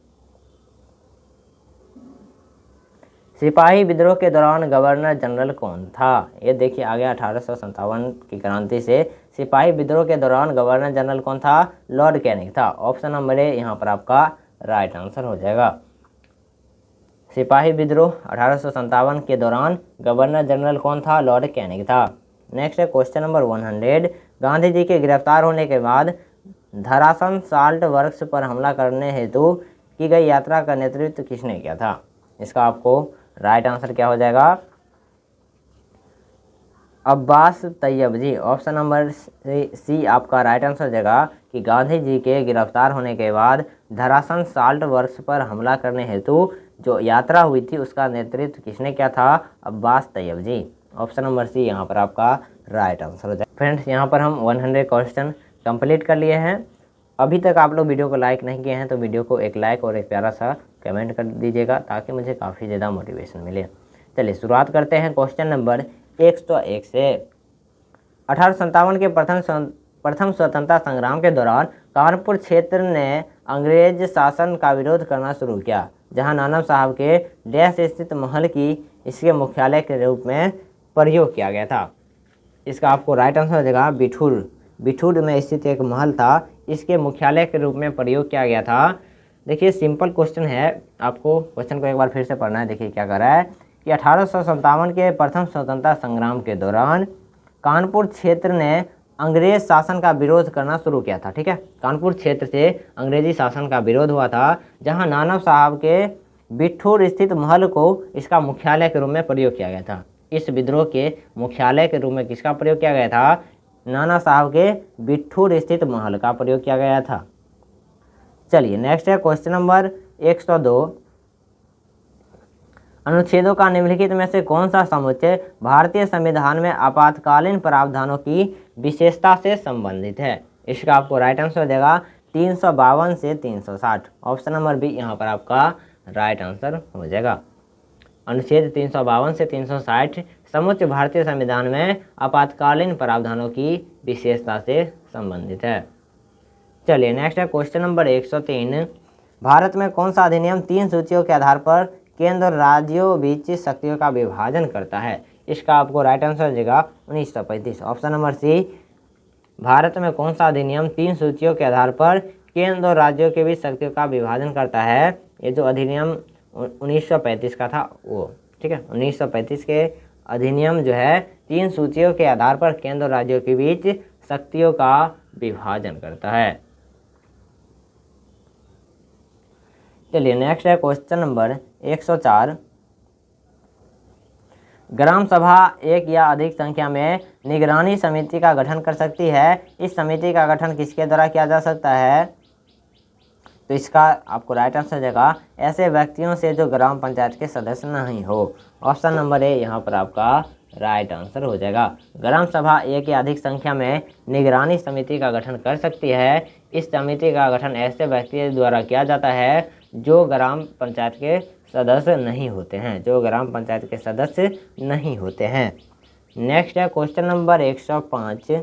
सिपाही विद्रोह के दौरान गवर्नर जनरल कौन था? ये देखिए आ गया 1857 की क्रांति से सिपाही विद्रोह के दौरान गवर्नर जनरल कौन था? लॉर्ड कैनिंग था। ऑप्शन नंबर ए यहाँ पर आपका राइट आंसर हो जाएगा। सिपाही विद्रोह 1857 के दौरान गवर्नर जनरल कौन था? लॉर्ड कैनिंग था। नेक्स्ट है क्वेश्चन नंबर 100। गांधी जी के गिरफ्तार होने के बाद धरासन साल्ट वर्क्स पर हमला करने हेतु की गई यात्रा का नेतृत्व किसने किया था? इसका आपको राइट आंसर क्या हो जाएगा? अब्बास तैयब जी। ऑप्शन नंबर सी आपका राइट आंसर हो जाएगा कि गांधी जी के गिरफ्तार होने के बाद धरासन साल्ट वर्क्स पर हमला करने हेतु जो यात्रा हुई थी उसका नेतृत्व किसने किया था? अब्बास तैयब जी। ऑप्शन नंबर सी यहाँ पर आपका राइट आंसर हो जाएगा। फ्रेंड्स यहाँ पर हम 100 क्वेश्चन कंप्लीट कर लिए हैं। अभी तक आप लोग वीडियो को लाइक नहीं किए हैं तो वीडियो को एक लाइक और एक प्यारा सा कमेंट कर दीजिएगा ताकि मुझे काफ़ी ज़्यादा मोटिवेशन मिले। चलिए शुरुआत करते हैं क्वेश्चन नंबर 101 से। 1857 के प्रथम स्वतंत्रता संग्राम के दौरान कानपुर क्षेत्र ने अंग्रेज शासन का विरोध करना शुरू किया, जहां नाना साहब के डैश स्थित महल की इसके मुख्यालय के रूप में प्रयोग किया गया था। इसका आपको राइट आंसर हो जाएगा बिठूर। बिठूर में स्थित एक महल था, इसके मुख्यालय के रूप में प्रयोग किया गया था। देखिए सिंपल क्वेश्चन है, आपको क्वेश्चन को एक बार फिर से पढ़ना है। देखिए क्या कर रहा है कि 1857 के प्रथम स्वतंत्रता संग्राम के दौरान कानपुर क्षेत्र ने अंग्रेज शासन का विरोध करना शुरू किया था। ठीक है, कानपुर क्षेत्र से अंग्रेजी शासन का विरोध हुआ था, जहां नाना साहब के बिठूर स्थित महल को इसका मुख्यालय के रूप में प्रयोग किया गया था। इस विद्रोह के मुख्यालय के रूप में किसका प्रयोग किया गया था? नाना साहब के बिठूर स्थित महल का प्रयोग किया गया था। चलिए नेक्स्ट है क्वेश्चन नंबर 102। अनुच्छेदों का निम्नलिखित में से कौन सा समुच्चय भारतीय संविधान में आपातकालीन प्रावधानों की विशेषता से संबंधित है? इसका आपको राइट आंसर देगा 352 से 360। ऑप्शन नंबर बी यहाँ पर आपका राइट आंसर हो जाएगा। अनुच्छेद 352 से 360 समुच्चय भारतीय संविधान में आपातकालीन प्रावधानों की विशेषता से संबंधित है। चलिए नेक्स्ट है क्वेश्चन नंबर 103। भारत में कौन सा अधिनियम 3 सूचियों के आधार पर केंद्र और राज्यों बीच शक्तियों का विभाजन करता है? इसका आपको राइट आंसर देगा 1935। ऑप्शन नंबर सी, भारत में कौन सा अधिनियम 3 सूचियों के आधार पर केंद्र और राज्यों के बीच शक्तियों का विभाजन करता है? ये जो अधिनियम 1935 का था वो, ठीक है, 1935 के अधिनियम जो है 3 सूचियों के आधार पर केंद्र और राज्यों के बीच शक्तियों का विभाजन करता है। चलिए नेक्स्ट है क्वेश्चन नंबर 104। ग्राम सभा एक या अधिक संख्या में निगरानी समिति का गठन कर सकती है। इस समिति का गठन किसके द्वारा किया जा सकता है? तो इसका आपको राइट आंसर हो जाएगा ऐसे व्यक्तियों से जो ग्राम पंचायत के सदस्य नहीं हो। ऑप्शन नंबर ए यहाँ पर आपका राइट आंसर हो जाएगा। ग्राम सभा एक या अधिक संख्या में निगरानी समिति का गठन कर सकती है। इस समिति का गठन ऐसे व्यक्ति द्वारा किया जाता है जो ग्राम पंचायत के सदस्य नहीं होते हैं, जो ग्राम पंचायत के सदस्य नहीं होते हैं। नेक्स्ट है क्वेश्चन नंबर 105।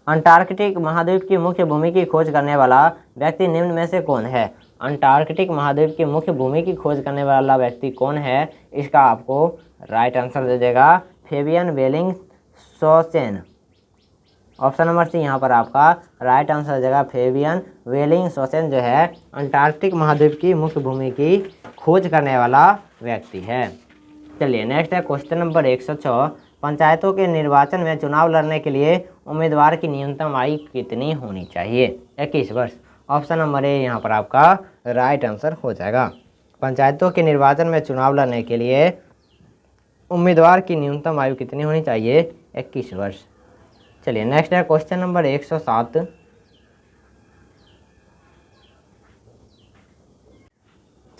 अंटार्कटिक महाद्वीप की मुख्य भूमि की खोज करने वाला व्यक्ति निम्न में से कौन है? अंटार्कटिक महाद्वीप की मुख्य भूमि की खोज करने वाला व्यक्ति कौन है? इसका आपको राइट आंसर दे देगा Fabian Bellingshausen. Option number C यहाँ पर आपका राइट आंसर हो जाएगा फेबियन बेलिंगशॉसेन जो है अंटार्कटिक महाद्वीप की मुख्य भूमि की खोज करने वाला व्यक्ति है। चलिए नेक्स्ट है क्वेश्चन नंबर 106। पंचायतों के निर्वाचन में चुनाव लड़ने के लिए उम्मीदवार की न्यूनतम आयु कितनी होनी चाहिए? 21 वर्ष। ऑप्शन नंबर ए यहाँ पर आपका राइट आंसर हो जाएगा। पंचायतों के निर्वाचन में चुनाव लड़ने के लिए उम्मीदवार की न्यूनतम आयु कितनी होनी चाहिए? 21 वर्ष। चलिए नेक्स्ट है क्वेश्चन नंबर 107।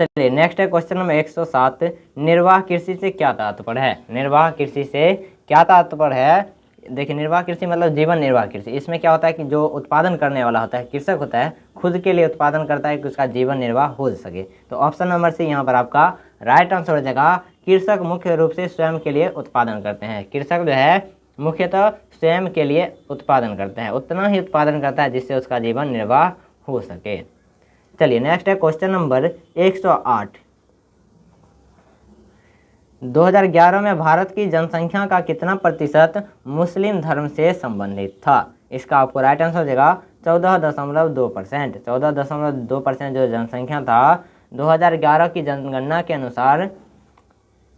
चलिए नेक्स्ट है क्वेश्चन नंबर 107। निर्वाह कृषि से क्या तात्पर्य है? निर्वाह कृषि से क्या तात्पर्य है? देखिए निर्वाह कृषि मतलब जीवन निर्वाह कृषि। इसमें क्या होता है कि जो उत्पादन करने वाला होता है, कृषक होता है, खुद के लिए उत्पादन करता है कि उसका जीवन निर्वाह हो सके। तो ऑप्शन नंबर सी यहाँ पर आपका राइट आंसर हो जाएगा। कृषक मुख्य रूप से स्वयं के लिए उत्पादन करते हैं। कृषक जो है मुख्यतः स्वयं के लिए उत्पादन करते हैं, उतना ही उत्पादन करता है जिससे उसका जीवन निर्वाह हो सके। चलिए नेक्स्ट है क्वेश्चन नंबर 108। 2011 में भारत की जनसंख्या का कितना प्रतिशत मुस्लिम धर्म से संबंधित था? इसका आपको राइट आंसर हो जाएगा 14.2%। 14.2% जो जनसंख्या था 2011 की जनगणना के अनुसार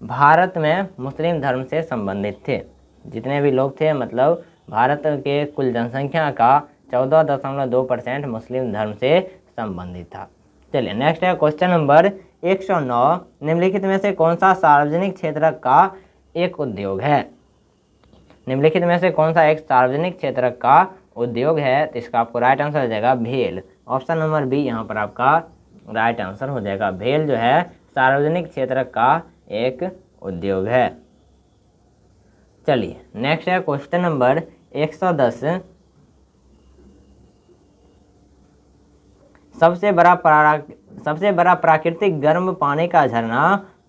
भारत में मुस्लिम धर्म से संबंधित थे। जितने भी लोग थे मतलब भारत के कुल जनसंख्या का 14.2% मुस्लिम धर्म से संबंधित था। चलिए नेक्स्ट है क्वेश्चन नंबर 109। निम्नलिखित में से कौन सा सार्वजनिक क्षेत्र का एक उद्योग है? निम्नलिखित में से कौन सा एक सार्वजनिक क्षेत्र का उद्योग है? तो इसका आपको राइट आंसर हो जाएगा भेल। ऑप्शन नंबर बी यहाँ पर आपका राइट आंसर हो जाएगा। भेल जो है सार्वजनिक क्षेत्र का एक उद्योग है। चलिए नेक्स्ट है क्वेश्चन नंबर 110। सबसे बड़ा प्राकृतिक गर्म पानी का झरना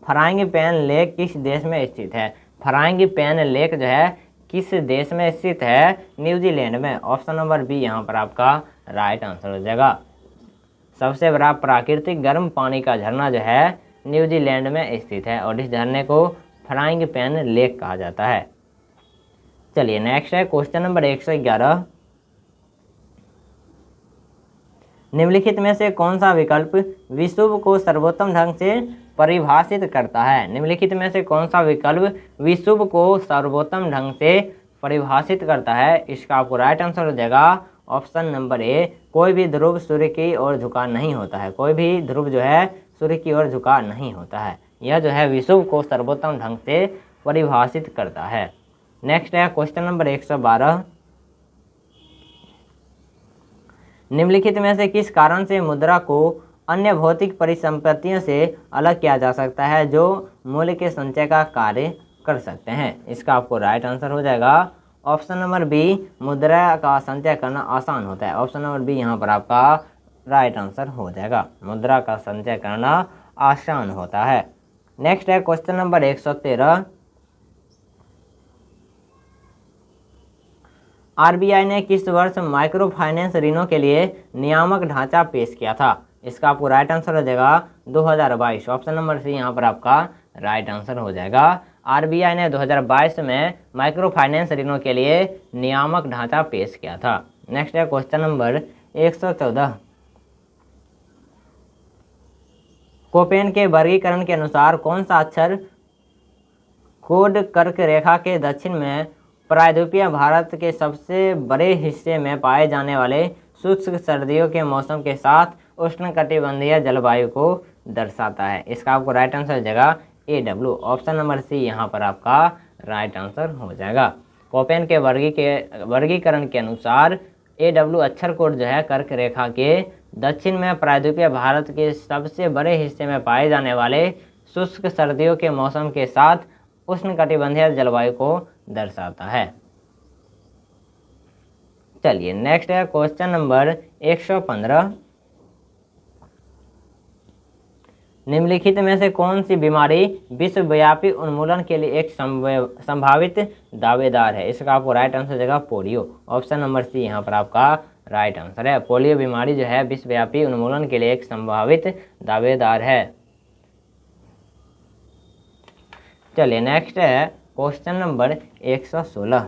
फ्राइंगपैन लेक किस देश में स्थित है? फ्राइंगपैन लेक जो है किस देश में स्थित है? न्यूजीलैंड में। ऑप्शन नंबर बी यहाँ पर आपका राइट आंसर हो जाएगा। सबसे बड़ा प्राकृतिक गर्म पानी का झरना जो है न्यूजीलैंड में स्थित है और इस झरने को फ्राइंगपैन लेक कहा जाता है। चलिए नेक्स्ट है क्वेश्चन नंबर 111। निम्नलिखित में से कौन सा विकल्प विषुव को सर्वोत्तम ढंग से परिभाषित करता है? निम्नलिखित में से कौन सा विकल्प विषुव को सर्वोत्तम ढंग से परिभाषित करता है? इसका आपको राइट आंसर हो जाएगा ऑप्शन नंबर ए। कोई भी ध्रुव सूर्य की ओर झुका नहीं होता है। कोई भी ध्रुव जो है सूर्य की ओर झुका नहीं होता है। यह जो है विषुव को सर्वोत्तम ढंग से परिभाषित करता है। नेक्स्ट है क्वेश्चन नंबर 112। निम्नलिखित में से किस कारण से मुद्रा को अन्य भौतिक परिसंपत्तियों से अलग किया जा सकता है जो मूल्य के संचय का कार्य कर सकते हैं? इसका आपको राइट आंसर हो जाएगा ऑप्शन नंबर बी। मुद्रा का संचय करना आसान होता है। ऑप्शन नंबर बी यहाँ पर आपका राइट आंसर हो जाएगा। मुद्रा का संचय करना आसान होता है। नेक्स्ट है क्वेश्चन नंबर 113। आरबीआई ने किस वर्ष माइक्रो फाइनेंस ऋणों के लिए नियामक ढांचा पेश किया था? इसका आपको राइट आंसर हो जाएगा 2022। ऑप्शन नंबर सी यहाँ पर आपका राइट आंसर हो जाएगा। आरबीआई ने 2022 में माइक्रो फाइनेंस ऋणों के लिए नियामक ढांचा पेश किया था। नेक्स्ट है क्वेश्चन नंबर 114। कोपेन के वर्गीकरण के अनुसार कौन सा अक्षर कोड कर्क रेखा के दक्षिण में प्रायद्वीपीय भारत के सबसे बड़े हिस्से में पाए जाने वाले शुष्क सर्दियों के मौसम के साथ उष्णकटिबंधीय जलवायु को दर्शाता है। इसका आपको राइट आंसर हो जाएगा AW। ऑप्शन नंबर सी यहाँ पर आपका राइट आंसर हो जाएगा। कोपेन के वर्गीकरण के अनुसार AW अक्षर कोड जो है कर्क रेखा के दक्षिण में प्रायद्वीपीय भारत के सबसे बड़े हिस्से में पाए जाने वाले शुष्क सर्दियों के मौसम के साथ उष्णकटिबंधीय जलवायु को दर्शाता है। चलिए नेक्स्ट है क्वेश्चन नंबर 115। निम्नलिखित में से कौन सी बीमारी विश्वव्यापी उन्मूलन के लिए एक संभावित दावेदार है? इसका आपको राइट आंसर देगा पोलियो। ऑप्शन नंबर सी यहाँ पर आपका राइट आंसर है। पोलियो बीमारी जो है विश्वव्यापी उन्मूलन के लिए एक संभावित दावेदार है। चलिए नेक्स्ट है क्वेश्चन नंबर 116।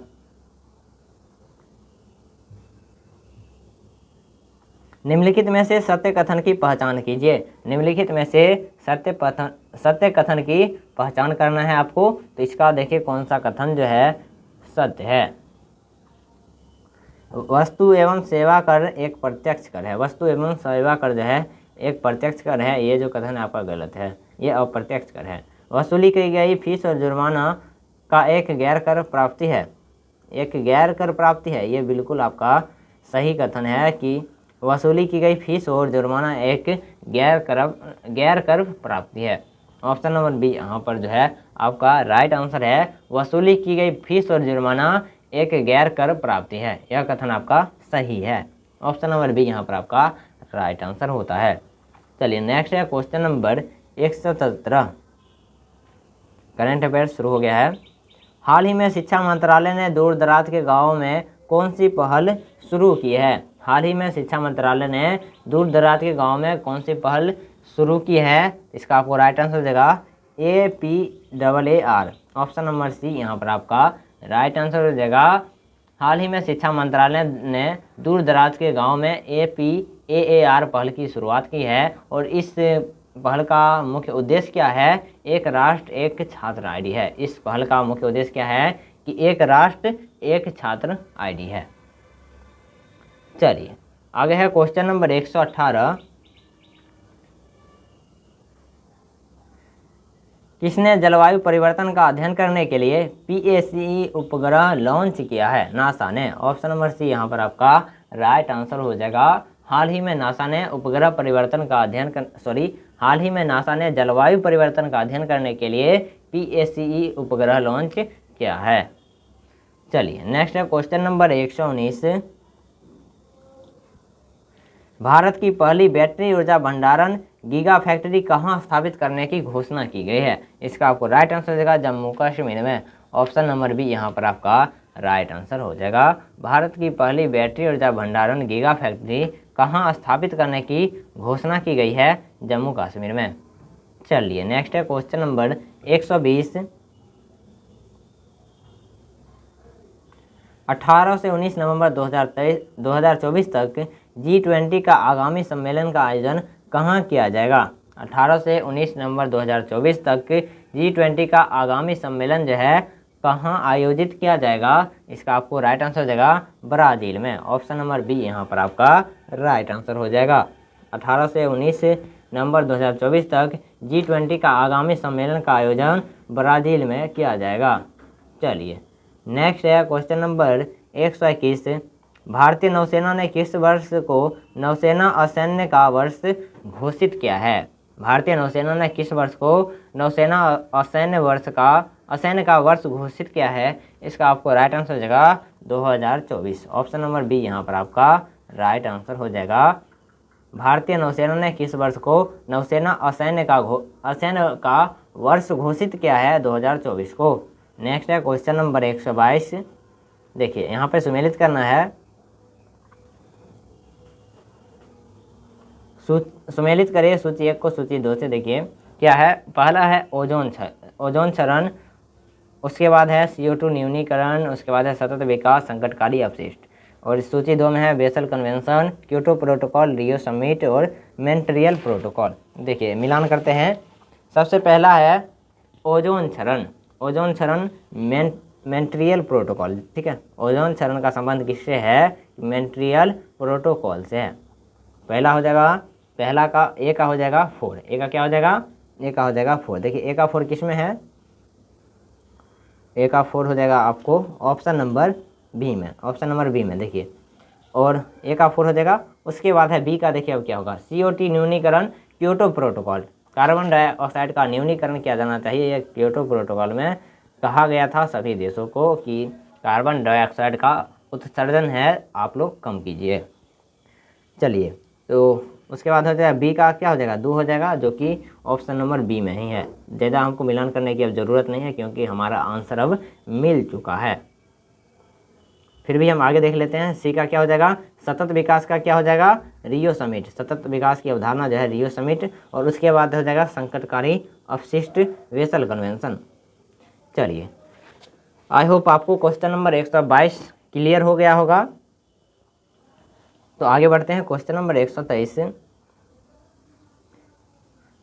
निम्नलिखित में से सत्य कथन की पहचान कीजिए। निम्नलिखित में से सत्य कथन की पहचान करना है आपको। तो इसका देखिए कौन सा कथन जो है सत्य है। वस्तु एवं सेवा कर एक प्रत्यक्ष कर है। वस्तु एवं सेवा कर जो है एक प्रत्यक्ष कर है। ये जो कथन आपका गलत है, ये अप्रत्यक्ष कर है। वसूली की गई फीस और जुर्माना का एक गैर कर प्राप्ति है। एक गैर कर प्राप्ति है, ये बिल्कुल आपका सही कथन है कि वसूली की गई फीस और जुर्माना एक गैर कर प्राप्ति है। ऑप्शन नंबर बी यहाँ पर जो है आपका राइट आंसर है। वसूली की गई फीस और जुर्माना एक गैर कर प्राप्ति है। यह कथन आपका सही है। ऑप्शन नंबर बी यहाँ पर आपका राइट आंसर होता है। चलिए नेक्स्ट है क्वेश्चन नंबर 117। करंट अफेयर्स शुरू हो गया है। हाल ही में शिक्षा मंत्रालय ने दूर दराज के गाँवों में कौन सी पहल शुरू की है? हाल ही में शिक्षा मंत्रालय ने दूर दराज के गाँव में कौन सी पहल शुरू की है? इसका आपको राइट आंसर देगा APAAR। ऑप्शन नंबर सी यहाँ पर आपका राइट आंसर हो जाएगा। हाल ही में शिक्षा मंत्रालय ने दूर दराज के गाँव में APAAR पहल की शुरुआत की है और इस पहल का मुख्य उद्देश्य क्या है? एक राष्ट्र एक छात्र ID है। इस पहल का मुख्य उद्देश्य क्या है कि एक राष्ट्र एक छात्र ID है। चलिए आगे है क्वेश्चन नंबर 118। किसने जलवायु परिवर्तन का अध्ययन करने के लिए PACE उपग्रह लॉन्च किया है? नासा ने। ऑप्शन नंबर सी यहाँ पर आपका राइट आंसर हो जाएगा। हाल ही में नासा ने जलवायु परिवर्तन का अध्ययन करने के लिए PACE उपग्रह लॉन्च किया है। चलिए नेक्स्ट है क्वेश्चन नंबर 119। भारत की पहली बैटरी ऊर्जा भंडारण गीगा फैक्ट्री कहाँ स्थापित करने की घोषणा की गई है? इसका आपको राइट आंसर देगा जम्मू कश्मीर में। ऑप्शन नंबर बी यहाँ पर आपका राइट आंसर हो जाएगा। भारत की पहली बैटरी ऊर्जा भंडारण गीगा फैक्ट्री कहाँ स्थापित करने की घोषणा की गई है? जम्मू कश्मीर में। चलिए नेक्स्ट है क्वेश्चन नंबर 120। 18 से 19 नवंबर 2024 तक G20 का आगामी सम्मेलन का आयोजन कहाँ किया जाएगा? 18 से 19 नवंबर 2024 तक G20 का आगामी सम्मेलन जो है कहाँ आयोजित किया जाएगा? इसका आपको राइट आंसर देगा ब्राज़ील में। ऑप्शन नंबर बी यहाँ पर आपका राइट आंसर हो जाएगा। 18 से 19 नवंबर 2024 तक G20 का आगामी सम्मेलन का आयोजन ब्राज़ील में किया जाएगा। चलिए नेक्स्ट है क्वेश्चन नंबर 121। भारतीय नौसेना ने किस वर्ष को नौसेना असैन्य का वर्ष घोषित किया है? भारतीय नौसेना ने किस वर्ष को नौसेना असैन्य का वर्ष घोषित किया है? इसका आपको राइट आंसर हो जाएगा 2024। ऑप्शन नंबर बी यहाँ पर आपका राइट आंसर हो जाएगा। भारतीय नौसेना ने किस वर्ष को नौसेना असैन्य का वर्ष घोषित किया है? 2024 को। नेक्स्ट है क्वेश्चन नंबर 122। देखिए यहाँ पे सुमेलित करना है। सुमेलित करिए सूची 1 को सूची 2 से। देखिए क्या है, पहला है ओजोन क्षरण, उसके बाद है CO2 न्यूनीकरण, उसके बाद है सतत विकास संकटकारी अपशिष्ट, और सूची 2 में है basal convention, Kyoto protocol, Rio summit और मॉन्ट्रियल प्रोटोकॉल। देखिए मिलान करते हैं। सबसे पहला है ओजोन क्षरण मॉन्ट्रियल प्रोटोकॉल। ठीक है, ओजोन क्षरण का संबंध किससे है? मॉन्ट्रियल प्रोटोकॉल से है। पहला हो जाएगा पहला का ए का हो जाएगा 4, ए का क्या हो जाएगा, ए का हो जाएगा 4। देखिए ए का 4 किस में है, ए का 4 हो जाएगा आपको ऑप्शन नंबर बी में, ऑप्शन नंबर बी में देखिए, और ए का 4 हो जाएगा। उसके बाद है बी का, देखिए अब क्या होगा, CO2 न्यूनीकरण क्योटो प्रोटोकॉल, कार्बन डाइऑक्साइड का न्यूनीकरण किया जाना चाहिए। यह क्योटो प्रोटोकॉल में कहा गया था सभी देशों को कि कार्बन डाइऑक्साइड का उत्सर्जन है आप लोग कम कीजिए। चलिए, तो उसके बाद हो जाएगा बी का क्या हो जाएगा, 2 हो जाएगा, जो कि ऑप्शन नंबर बी में ही है। ज़्यादा हमको मिलान करने की अब ज़रूरत नहीं है क्योंकि हमारा आंसर अब मिल चुका है। फिर भी हम आगे देख लेते हैं, सी का क्या हो जाएगा, सतत विकास का क्या हो जाएगा, रियो समिट, सतत विकास की अवधारणा जो है रियो समिट, और उसके बाद हो जाएगा संकटकारी अपशिष्ट वेसल कन्वेंशन। चलिए, आई होप आपको क्वेश्चन नंबर 122 क्लियर हो गया होगा। तो आगे बढ़ते हैं, क्वेश्चन नंबर 123,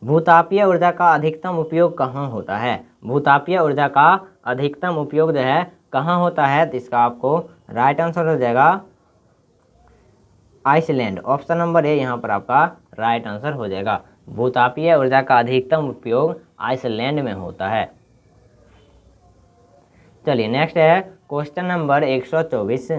भूतापीय ऊर्जा का अधिकतम उपयोग कहाँ होता है, भूतापीय ऊर्जा का अधिकतम उपयोग जो है कहाँ होता है, तो इसका आपको राइट आंसर हो जाएगा आइसलैंड, ऑप्शन नंबर ए यहाँ पर आपका राइट आंसर हो जाएगा। भूतापीय ऊर्जा का अधिकतम उपयोग आइसलैंड में होता है। चलिए नेक्स्ट है क्वेश्चन नंबर 124,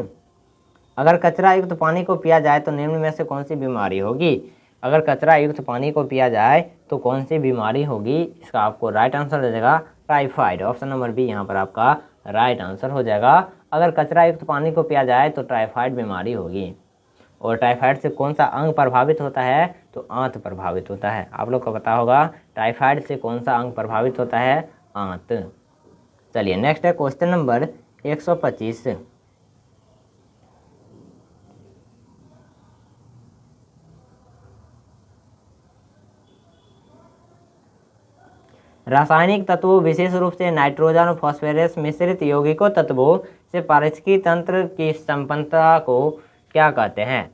अगर कचरा युक्त पानी को पिया जाए तो निम्न में से कौन सी बीमारी होगी, अगर कचरा युक्त पानी को पिया जाए तो कौन सी बीमारी होगी, इसका आपको राइट आंसर हो जाएगा टाइफाइड, ऑप्शन नंबर बी यहाँ पर आपका राइट आंसर हो जाएगा। अगर कचरा युक्त पानी को पिया जाए तो टाइफाइड बीमारी होगी। और टाइफाइड से कौन सा अंग प्रभावित होता है, तो आंत प्रभावित होता है। आप लोग को पता होगा टाइफाइड से कौन सा अंग प्रभावित होता है, आंत। चलिए नेक्स्ट है क्वेश्चन नंबर 125, रासायनिक तत्वों विशेष रूप से नाइट्रोजन और फॉस्फोरस मिश्रित यौगिकों तत्वों से पारिस्थितिकी तंत्र की संपन्नता को क्या कहते हैं।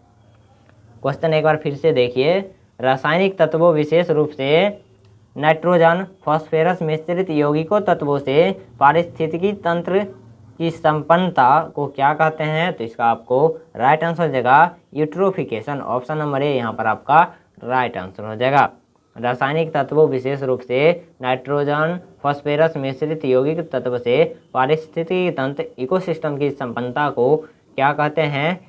क्वेश्चन एक बार फिर से देखिए, रासायनिक तत्वों विशेष रूप से नाइट्रोजन फॉस्फोरस मिश्रित यौगिकों तत्वों से पारिस्थितिकी तंत्र की संपन्नता को क्या कहते हैं, तो इसका आपको राइट आंसर हो जाएगा यूट्रोफिकेशन, ऑप्शन नंबर ए यहाँ पर आपका राइट आंसर हो जाएगा। रासायनिक तत्वों विशेष रूप से नाइट्रोजन फॉस्फोरस मिश्रित यौगिक तत्व से पारिस्थितिकी तंत्र इकोसिस्टम की संपन्नता को क्या कहते हैं,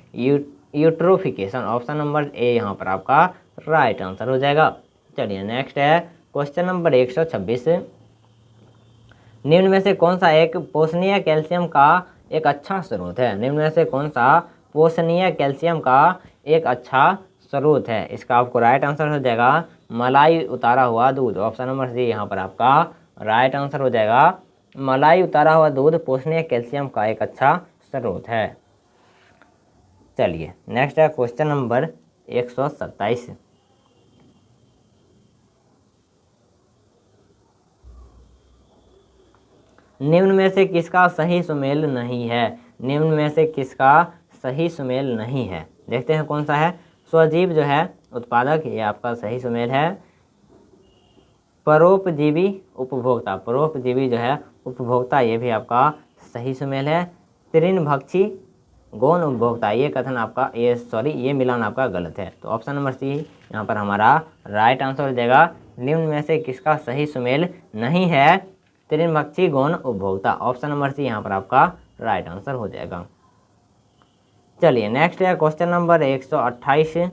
यूट्रोफिकेशन, ऑप्शन नंबर ए यहाँ पर आपका राइट आंसर हो जाएगा। चलिए नेक्स्ट है क्वेश्चन नंबर 126, निम्न में से कौन सा एक पोषणीय कैल्शियम का एक अच्छा स्रोत है, निम्न में से कौन सा पोषणीय कैल्शियम का एक अच्छा स्रोत है, इसका आपको राइट आंसर हो जाएगा मलाई उतारा हुआ दूध, ऑप्शन नंबर सी यहाँ पर आपका राइट आंसर हो जाएगा। मलाई उतारा हुआ दूध पोषणीय कैल्शियम का एक अच्छा स्रोत है। चलिए नेक्स्ट है क्वेश्चन नंबर 127, निम्न में से किसका सही सुमेल नहीं है, निम्न में से किसका सही सुमेल नहीं है, देखते हैं कौन सा है। स्वजीव जो है उत्पादक, ये आपका सही सुमेल है। परोपजीवी उपभोक्ता, परोपजीवी जो है उपभोक्ता, ये भी आपका सही सुमेल है। तृणभक्षी गौण उपभोक्ता, ये कथन आपका ये मिलान आपका गलत है। तो ऑप्शन नंबर सी यहाँ पर हमारा राइट आंसर हो जाएगा। निम्न में से किसका सही सुमेल नहीं है, तृणभक्षी गौण उपभोक्ता, ऑप्शन नंबर सी यहाँ पर आपका राइट आंसर हो जाएगा। चलिए नेक्स्ट है क्वेश्चन नंबर 128,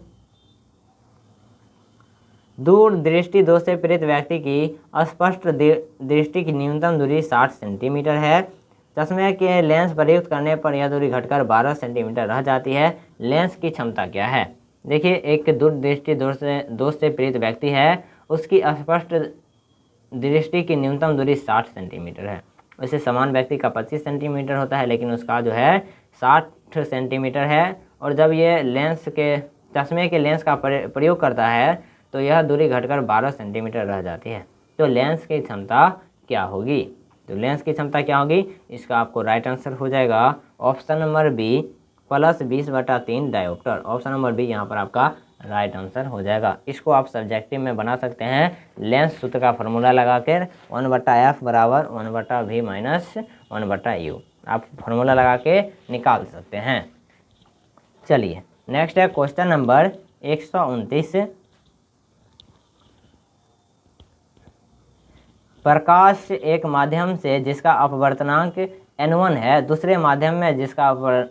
दूर दृष्टि दोष से पीड़ित व्यक्ति की स्पष्ट दृष्टि की न्यूनतम दूरी 60 सेंटीमीटर है। चश्मे के लेंस प्रयुक्त करने पर यह दूरी घटकर 12 सेंटीमीटर रह जाती है। लेंस की क्षमता क्या है, देखिए एक दूरदृष्टि दोष से पीड़ित व्यक्ति है, उसकी स्पष्ट दृष्टि की न्यूनतम दूरी 60 सेंटीमीटर है। वैसे समान व्यक्ति का 25 सेंटीमीटर होता है, लेकिन उसका जो है 60 सेंटीमीटर है। और जब ये चश्मे के लेंस का प्रयोग करता है तो यह दूरी घटकर 12 सेंटीमीटर रह जाती है। तो लेंस की क्षमता क्या होगी, तो लेंस की क्षमता क्या होगी, इसका आपको राइट आंसर हो जाएगा option number B +20/3 dioptre, option number B यहाँ पर आपका राइट आंसर हो जाएगा। इसको आप सब्जेक्टिव में बना सकते हैं लेंस सूत्र का फॉर्मूला लगाकर 1/f = 1/v - 1/u, आप फॉर्मूला लगा के निकाल सकते हैं। चलिए नेक्स्ट है क्वेश्चन नंबर 129, प्रकाश एक माध्यम से जिसका अपवर्तनांक n1 है दूसरे माध्यम में जिसका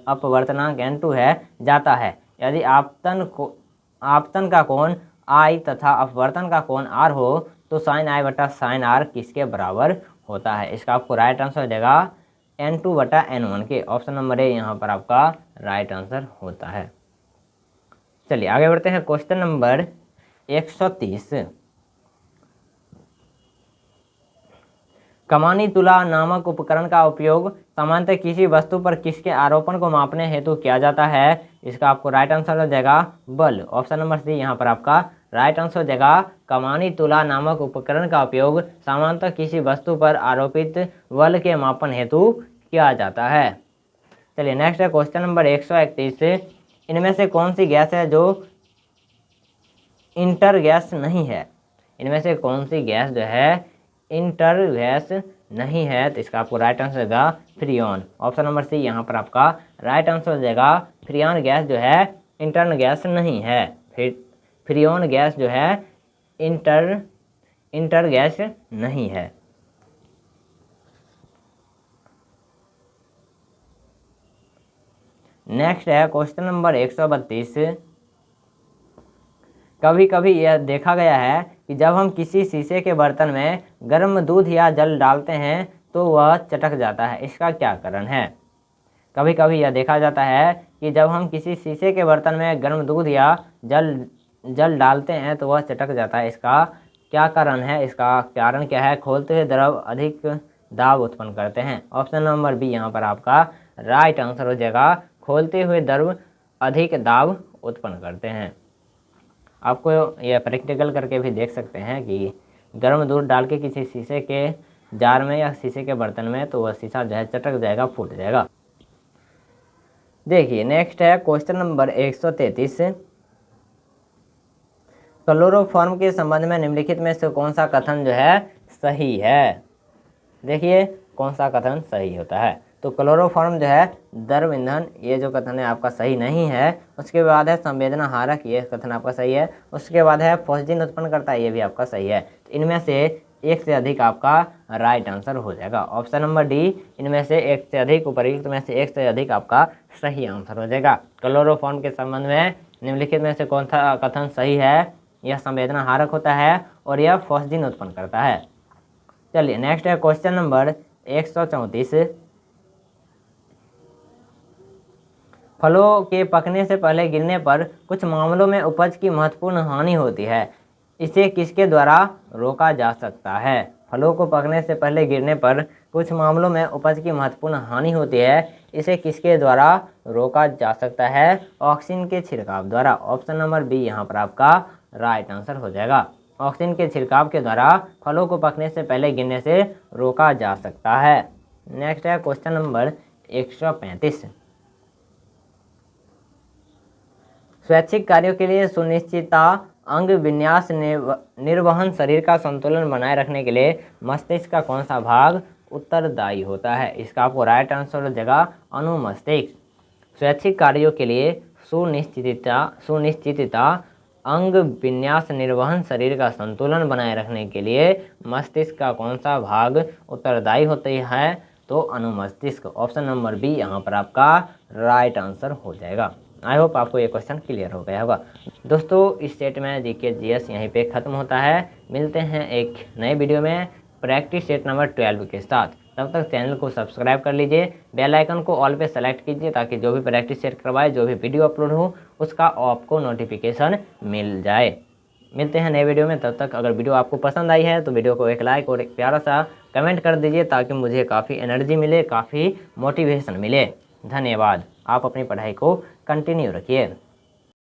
अपवर्तनांक n2 है जाता है, यदि आपतन का कोण I तथा अपवर्तन का कोण R हो तो साइन I बटा साइन R किसके बराबर होता है। इसका आपको राइट आंसर हो जाएगा n2 बटा n1 के। ऑप्शन नंबर ए यहाँ पर आपका राइट आंसर होता है। चलिए आगे बढ़ते हैं। Question number 130। कमानी तुला नामक उपकरण का उपयोग सामान्यतः किसी वस्तु पर किसके आरोपण को मापने हेतु किया जाता है। इसका आपको राइट आंसर हो जाएगा बल। ऑप्शन नंबर सी यहाँ पर आपका राइट आंसर हो जाएगा कमानी तुला नामक उपकरण का उपयोग सामान्यतः किसी वस्तु पर आरोपित बल के मापन हेतु किया जाता है। चलिए नेक्स्ट है क्वेश्चन नंबर 131। इनमें से कौन सी गैस है जो इंटर गैस नहीं है। इनमें से कौन सी गैस जो है इंटर गैस नहीं है। तो इसका आपको राइट आंसर हो जाएगा फ्रियोन। ऑप्शन नंबर सी यहाँ पर आपका राइट आंसर हो जाएगा फ्रियोन गैस जो है इंटर्न गैस नहीं है। फ्रियोन गैस जो है इंटर गैस नहीं है। नेक्स्ट है क्वेश्चन नंबर 132। कभी कभी यह देखा गया है कि जब हम किसी शीशे के बर्तन में गर्म दूध या जल डालते हैं तो वह चटक जाता है, इसका क्या कारण है। कभी कभी यह देखा जाता है कि जब हम किसी शीशे के बर्तन में गर्म दूध या जल डालते हैं तो वह चटक जाता है, इसका क्या कारण है। इसका कारण क्या है। खोलते हुए द्रव अधिक दाब उत्पन्न करते हैं। ऑप्शन नंबर बी यहाँ पर आपका राइट आंसर हो जाएगा खोलते हुए द्रव अधिक दाब उत्पन्न करते हैं। आपको यह प्रैक्टिकल करके भी देख सकते हैं कि गर्म दूध डाल के किसी शीशे के जार में या शीशे के बर्तन में तो वह शीशा जो है चटक जाएगा, फूट जाएगा। देखिए नेक्स्ट है क्वेश्चन नंबर 133। क्लोरोफॉर्म के संबंध में निम्नलिखित में से कौन सा कथन जो है सही है। देखिए कौन सा कथन सही होता है। तो क्लोरोफॉर्म जो है द्रव ईंधन, ये जो कथन है आपका सही नहीं है। उसके बाद है संवेदना हारक, ये कथन आपका सही है। उसके बाद है फॉस्जिन उत्पन्न करता है, ये भी आपका सही है। तो इनमें से एक से अधिक आपका राइट आंसर हो जाएगा। ऑप्शन नंबर डी इनमें से एक से अधिक उपर्युक्त में से एक से अधिक आपका सही आंसर हो जाएगा। क्लोरोफॉर्म के संबंध में निम्नलिखित में से कौन सा कथन सही है। यह संवेदना हारक होता है और यह फॉस्जिन उत्पन्न करता है। चलिए नेक्स्ट है क्वेश्चन नंबर 134। फलों के पकने से पहले गिरने पर कुछ मामलों में उपज की महत्वपूर्ण हानि होती है, इसे किसके द्वारा रोका जा सकता है। फलों को पकने से पहले गिरने पर कुछ मामलों में उपज की महत्वपूर्ण हानि होती है, इसे किसके द्वारा रोका जा सकता है। ऑक्सीजन के छिड़काव द्वारा। ऑप्शन नंबर बी यहाँ पर आपका राइट आंसर हो जाएगा। ऑक्सीजन के छिड़काव के द्वारा फलों को पकने से पहले गिरने से रोका जा सकता है। नेक्स्ट है क्वेश्चन नंबर 135। स्वैच्छिक कार्यों के लिए सुनिश्चितता अंग विन्यास निर्वहन शरीर का संतुलन बनाए रखने के लिए मस्तिष्क का कौन सा भाग उत्तरदायी होता है। इसका आपको राइट आंसर हो जाएगा अनुमस्तिष्क। स्वैच्छिक कार्यों के लिए सुनिश्चितता अंग विन्यास निर्वहन शरीर का संतुलन बनाए रखने के लिए मस्तिष्क का कौन सा भाग उत्तरदायी होता है। तो अनुमस्तिष्क। ऑप्शन नंबर बी यहाँ पर आपका राइट आंसर हो जाएगा। आई होप आपको ये क्वेश्चन क्लियर हो गया होगा। दोस्तों इस सेट में जीके जीएस यहीं पे ख़त्म होता है। मिलते हैं एक नए वीडियो में प्रैक्टिस सेट नंबर 12 के साथ। तब तक चैनल को सब्सक्राइब कर लीजिए, बेल आइकन को ऑल पे सेलेक्ट कीजिए ताकि जो भी प्रैक्टिस सेट करवाए, जो भी वीडियो अपलोड हो उसका आपको नोटिफिकेशन मिल जाए। मिलते हैं नए वीडियो में। तब तक अगर वीडियो आपको पसंद आई है तो वीडियो को एक लाइक और एक प्यारा सा कमेंट कर दीजिए ताकि मुझे काफ़ी एनर्जी मिले, काफ़ी मोटिवेशन मिले। धन्यवाद। आप अपनी पढ़ाई को कंटिन्यू रखिए।